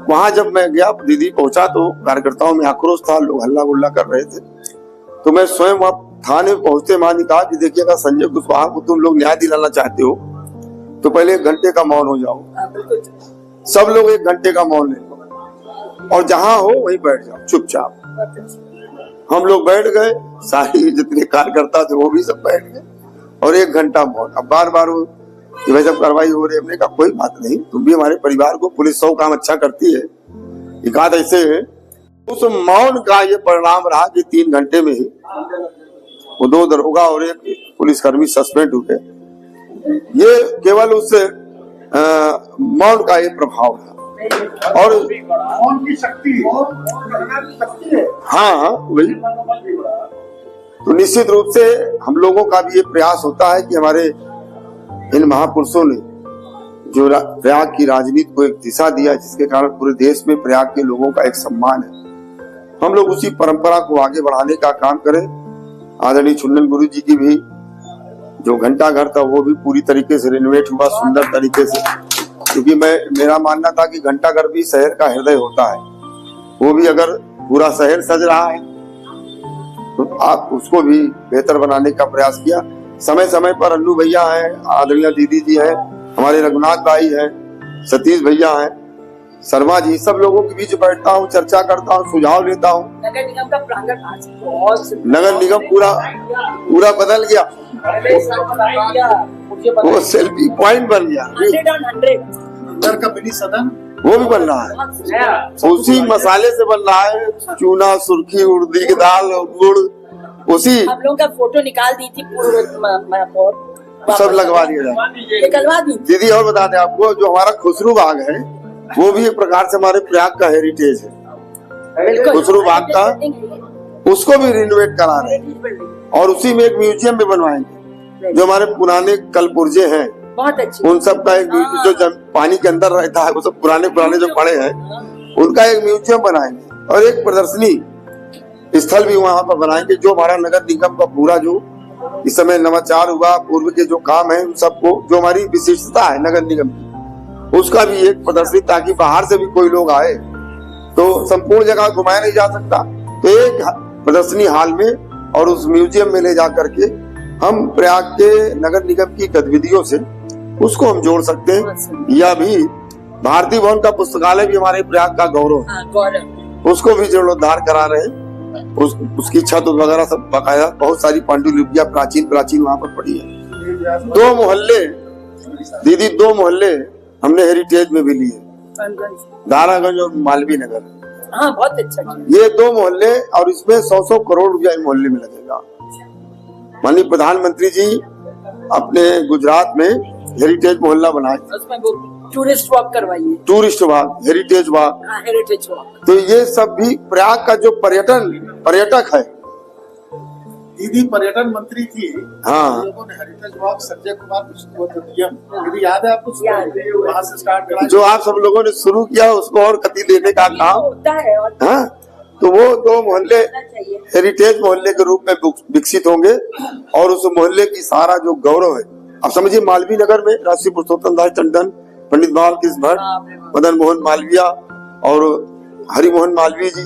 वहां जब मैं गया, दीदी पहुंचा तो कार्यकर्ताओं में आक्रोश था, लोग हल्ला गुल्ला कर रहे थे। तो मैं स्वयं वहां थाने पहुंचते मैंने कहा कि देखिए, अगर संजय कुशवाहा को तुम लोग न्याय दिलाना चाहते हो तो पहले 1 घंटे का मौन हो जाओ। सब लोग 1 घंटे का मौन ले लो और जहां हो वहीं बैठ जाओ चुपचाप। हम लोग बैठ गए, सारे जितने कार्यकर्ता थे वो भी सब बैठ गए, और 1 घंटा मौन। अब बार बार कि भाई जब कार्रवाई हो रही है, हमने कहा कोई बात नहीं, तुम भी हमारे परिवार को, पुलिस 100 काम अच्छा करती है, एक आध ऐसे है। उस मौन का ये परिणाम रहा कि 3 घंटे में ही वो 2 दरोगा और 1 पुलिसकर्मी सस्पेंड हुए। ये केवल उस मौन का ये प्रभाव है, और मौन की शक्ति है। हाँ वही। तो निश्चित रूप से हम लोगों का भी ये प्रयास होता है कि हमारे इन महापुरुषों ने जो प्रयाग की राजनीति को एक दिशा दिया, जिसके कारण पूरे देश में प्रयाग के लोगों का एक सम्मान है, हम लोग उसी परंपरा को आगे बढ़ाने का काम करें। आदरणीय चुन्नन गुरु जी की भी जो घंटा घर था वो भी पूरी तरीके से रिनोवेट हुआ, सुंदर तरीके से, क्योंकि मेरा मानना था कि घंटा घर भी शहर का हृदय होता है। वो भी अगर पूरा शहर सज रहा है तो आप उसको भी बेहतर बनाने का प्रयास किया। समय समय पर अन्नू भैया हैं, आदरणीय दीदी जी हैं, हमारे रघुनाथ भाई हैं, सतीश भैया हैं, शर्मा जी, सब लोगों के बीच बैठता हूँ, चर्चा करता हूँ, सुझाव लेता हूँ। नगर निगम का प्रांगण आज बहुत नगर निगम पूरा बदल गया, वो सेल्फी पॉइंट बन गया। 100 on 100 उधर का मिनी सदन वो भी बन रहा है, उसी मसाले से बन रहा है, चूना, सुर्खी, उड़दी की दाल और गुड़, उसी हम लोग का फोटो निकाल दी थी पूर्व सब लगवा दिया जाए। निकलवा दी। दीदी और बता दें आपको, जो हमारा खुसरू बाग है वो भी एक प्रकार से हमारे प्रयाग का हेरिटेज है। खुसरू बाग का उसको भी रिनोवेट करा रहे हैं और उसी में एक म्यूजियम भी बनवाएंगे। जो हमारे पुराने कलपुर्जे हैं बहुत अच्छी, उन सब का एक जो पानी के अंदर रहता है, वो सब पुराने जो पड़े हैं, उनका एक म्यूजियम बनाएंगे और एक प्रदर्शनी स्थल भी वहाँ पर बनाएंगे। जो हमारा नगर निगम का पूरा जो इस समय नवाचार हुआ, पूर्व के जो काम है, उन सबको, जो हमारी विशिष्टता है नगर निगम की, उसका भी एक प्रदर्शनी, ताकि बाहर से भी कोई लोग आए तो संपूर्ण जगह घुमाया नहीं जा सकता, तो एक प्रदर्शनी हाल में और उस म्यूजियम में ले जा करके हम प्रयाग के नगर निगम की गतिविधियों से उसको हम जोड़ सकते हैं। या भी भारतीय भवन का पुस्तकालय भी हमारे प्रयाग का गौरव है, उसको भी जीर्णोद्धार करा रहे हैं। उसकी छत वगैरह सब बकाया, बहुत सारी पांडुलिपियां प्राचीन वहाँ पर पड़ी है। 2 मोहल्ले दीदी, 2 मोहल्ले हमने हेरिटेज में भी लिए, दारागंज और मालवीय नगर। हाँ, बहुत अच्छा। ये 2 मोहल्ले और इसमें 100 करोड़ रुपया मोहल्ले में लगेगा। माननीय प्रधानमंत्री जी अपने गुजरात में हेरिटेज मोहल्ला बनाए, उसमें वो टूरिस्ट वॉक करवाइए, tourist walk, heritage walk, heritage walk. तो ये सब भी प्रयाग का जो पर्यटक है। दीदी पर्यटन मंत्री थी, हाँ, लोगों ने हेरिटेज वॉक संजय कुमार विश्वविद्यालय, दीदी याद है आपको? वहाँ से स्टार्ट करा, जो आप सब लोगों ने शुरू किया, उसको और गति देने का काम होता है। और हाँ, तो वो 2 मोहल्ले हेरिटेज मोहल्ले के रूप में विकसित होंगे और उस मोहल्ले की सारा जो गौरव है, अब समझिए मालवीय नगर में राष्ट्रीय पुरुषोत्तम दास टंडन, पंडित बालकृष्ण भट्ट, मदन मोहन मालवीय और हरिमोहन मालवीय जी,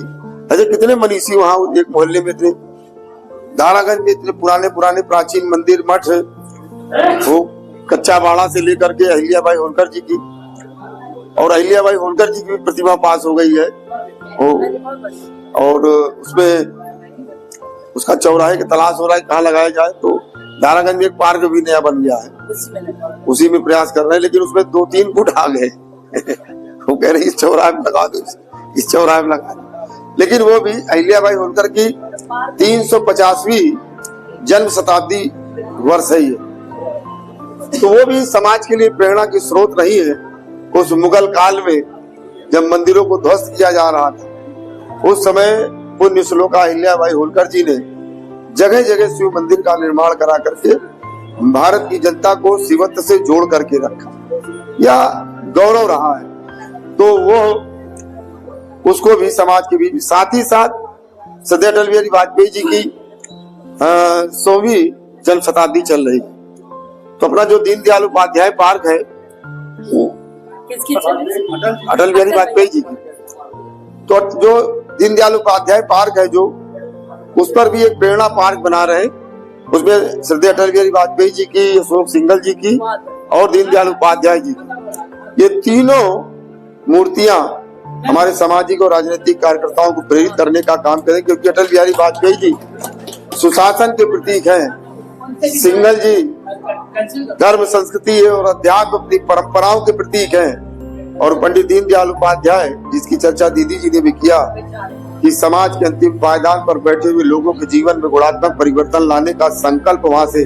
ऐसे कितने मनीषी वहाँ एक मोहल्ले में थे। दारागंज में इतने पुराने प्राचीन मंदिर, मठ, वो कच्चा बाड़ा से लेकर के अहिल्याबाई होलकर जी की, और अहिल्याबाई होलकर जी की भी प्रतिमा पास हो गई है। और उसमें उसका चौराहे की तलाश हो रहा है, कहाँ लगाया जाए। तो दारागंज में एक पार्क भी नया बन गया है, उसी में प्रयास कर रहे हैं, लेकिन उसमें 2-3 फुट आ गए। वो कह रहे इस चौराहे में लगा दो, इस चौराहे में लगा दो। लेकिन वो भी अहिल्याबाई होलकर की 350वीं जन्म शताब्दी वर्ष है ये, तो वो भी समाज के लिए प्रेरणा की स्रोत रही है। उस मुगल काल में जब मंदिरों को ध्वस्त किया जा रहा था, उस समय पुण्य श्लोका अहिल्याबाई होलकर जी ने जगह जगह शिव मंदिर का निर्माण करा करके भारत की जनता को शिवत्व से जोड़ करके रखा, या गौरव रहा है। तो वो उसको भी समाज के भी, साथ ही साथ सदैव अटल बिहारी वाजपेयी जी की 100वीं जन्म शताब्दी चल रही है। तो अपना जो दीनदयाल उपाध्याय पार्क है, किसकी अटल बिहारी वाजपेयी जी की, तो जो दीनदयाल उपाध्याय पार्क है, जो उस पर भी एक प्रेरणा पार्क बना रहे हैं। उसमें श्रद्धेय अटल बिहारी वाजपेयी जी की, अशोक सिंघल जी की और दीनदयाल उपाध्याय जी की, ये तीनों मूर्तियां हमारे सामाजिक और राजनीतिक कार्यकर्ताओं को प्रेरित करने का काम करें, क्योंकि अटल बिहारी वाजपेयी जी सुशासन के प्रतीक हैं, सिंघल जी धर्म, संस्कृति और अध्यात्म अपनी परंपराओं के प्रतीक हैं, और पंडित दीनदयाल उपाध्याय, जिसकी चर्चा दीदी जी ने भी किया, कि समाज के अंतिम पायदान पर बैठे हुए लोगों के जीवन में गुणात्मक परिवर्तन लाने का संकल्प वहां से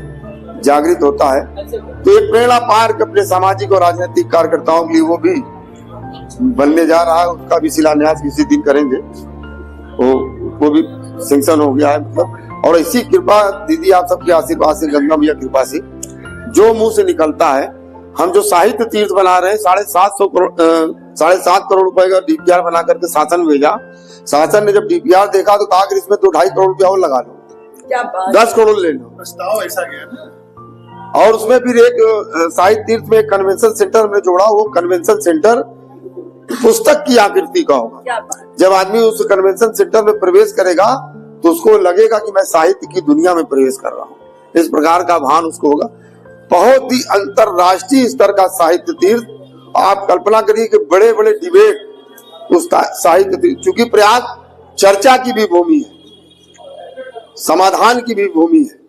जागृत होता है। तो एक प्रेरणा पार्क अपने सामाजिक और राजनीतिक कार्यकर्ताओं के लिए वो भी बनने जा रहा है, उसका भी शिलान्यास किसी दिन करेंगे। वो भी सैंक्शन हो गया है, मतलब। और इसी कृपा दीदी, आप सबके आशीर्वाद से, गंगा मैया कृपा से, जो मुंह से निकलता है, हम जो साहित्य तीर्थ बना रहे हैं, 7.5 करोड़ रुपए का डीपीआर बना करके शासन भेजा। शासन ने जब डीपीआर देखा तो कहा कि इसमें तो 2.5 करोड़ रुपया और लगा लो, 10 करोड़ ले लो, प्रस्ताव ऐसा गया ना। और उसमें फिर एक साहित्य तीर्थ में कन्वेंशन सेंटर में जोड़ा। वो कन्वेंशन सेंटर पुस्तक की आकृति का होगा। जब आदमी उस कन्वेंशन सेंटर में प्रवेश करेगा तो उसको लगेगा कि मैं साहित्य की दुनिया में प्रवेश कर रहा हूँ, इस प्रकार का भान उसको होगा। बहुत ही अंतरराष्ट्रीय स्तर का साहित्य तीर्थ। आप कल्पना करिए कि बड़े बड़े डिबेट उस साहित्य, चूंकि प्रयाग चर्चा की भी भूमि है, समाधान की भी भूमि है।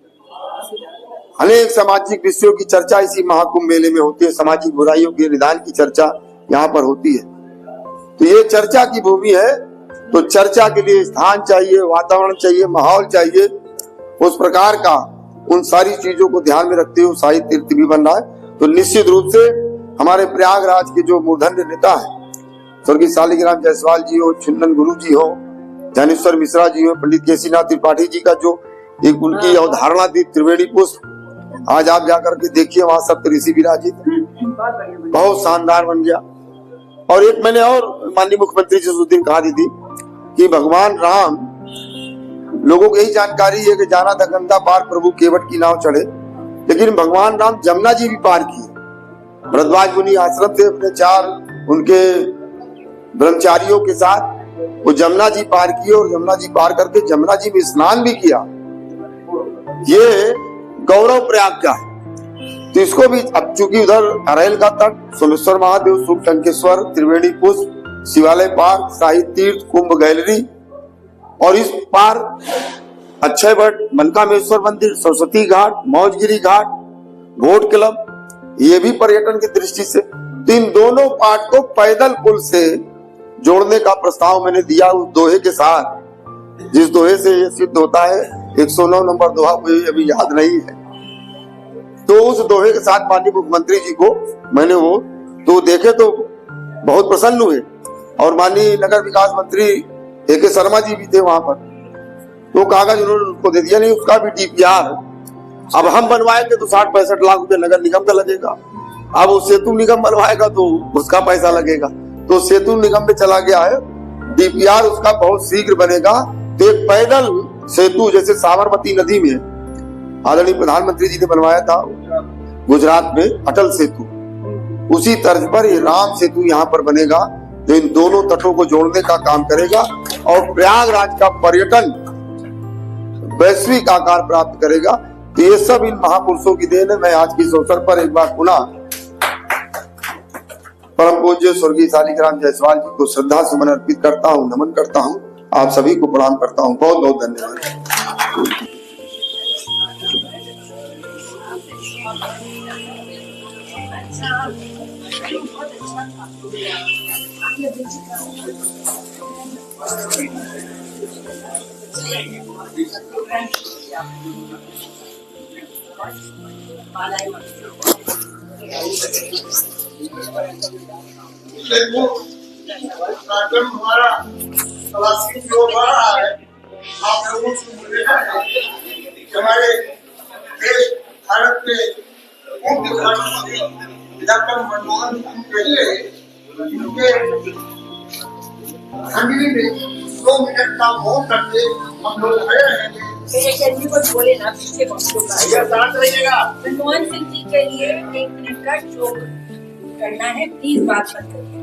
अनेक सामाजिक विषयों की चर्चा इसी महाकुंभ मेले में होती है, सामाजिक बुराइयों के निदान की चर्चा यहाँ पर होती है। तो ये चर्चा की भूमि है, तो चर्चा के लिए स्थान चाहिए, वातावरण चाहिए, माहौल चाहिए। उस प्रकार का उन सारी चीजों को ध्यान में रखते हुए साहित्य तीर्थ भी बन रहा है। तो निश्चित रूप से हमारे प्रयागराज के जो मूर्धन्य नेता है, स्वर्गीय शालिग्राम जायसवाल जी हो, छुन्नन गुरु जी हो, ज्ञानेश्वर मिश्रा जी हो, पंडित केसीनाथ त्रिपाठी जी का जो एक उनकी अवधारणा थी त्रिवेणी पुष्प, आज आप जाकर के देखिए वहां सप्तऋषि विराजित, बहुत शानदार बन गया। और एक मैंने और माननीय मुख्यमंत्री जी उस दिन कहा थी कि भगवान राम, लोगों को यही जानकारी है कि जाना था गंगा पार प्रभु केवट की नाव चढ़े, लेकिन भगवान राम जमुना जी भी पार किए। भरद्वाज मुनि आश्रम से अपने 4 उनके ब्रह्मचारियों के साथ वो जमुना जी पार किए और जमुना जी पार करके जमुना जी में स्नान भी किया। ये गौरव प्रयाग का है। तो इसको भी, अब चूंकि उधर अरेल का तट, सोमेश्वर महादेव, सूर्यटंकेश्वर, त्रिवेणी पुष्प, शिवालय पार्क, साहित्य तीर्थ, कुंभ गैलरी, और इस पार अक्षय वट, मनकामेश्वर मंदिर, सरस्वती घाट, मौजगिरी घाट, बोट क्लब, ये भी पर्यटन की दृष्टि से। तो इन दोनों पार्ट को पैदल पुल से जोड़ने का प्रस्ताव मैंने दिया उस दोहे के साथ, जिस दोहे से ये सिद्ध होता है। 109 नंबर दोहा मुझे अभी याद नहीं है। तो उस दोहे के साथ माननीय मुख्यमंत्री जी को मैंने वो तो देखे तो बहुत प्रसन्न हुए। और माननीय नगर विकास मंत्री A.K. शर्मा जी भी थे वहां पर, तो कागज उन्होंने उसको दे दिया। नहीं, उसका भी DPR अब हम बनवाएंगे तो 60-65 लाख रुपए नगर निगम का लगेगा। अब वो सेतु निगम बनवाएगा तो उसका पैसा लगेगा। तो सेतु निगम में चला गया है, DPR उसका बहुत शीघ्र बनेगा। तो एक पैदल सेतु जैसे साबरमती नदी में आदरणीय प्रधानमंत्री जी ने बनवाया था गुजरात में अटल सेतु, उसी तर्ज पर ये राम सेतु यहाँ पर बनेगा, जो इन दोनों तटों को जोड़ने का काम करेगा और प्रयागराज का पर्यटन वैश्विक आकार प्राप्त करेगा। तो ये सब इन महापुरुषों की देन है। मैं आज के इस अवसर पर एक बार पुनः परम पूज्य स्वर्गीय शालिग्राम जायसवाल जी को श्रद्धा सुमन अर्पित करता हूँ, नमन करता हूँ। आप सभी को प्रणाम करता हूँ। बहुत बहुत धन्यवाद। कार्यक्रम हमारा क्लासिक जो हो रहा है, आप लोगों से मिलेगा हमारे देश भारत के मुख्य प्रधानमंत्री डॉक्टर मनमोहन सिंह के लिए उनके फैमिली में 2 मिनट का मौन करके हम लोग खड़े रहेंगे। को बोले ना पीछे साथ रहिएगा। मनमोहन सिंह जी के लिए 1 मिनट का शोक करना है, प्लीज बात मत करिए।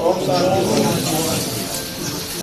ओम शांति।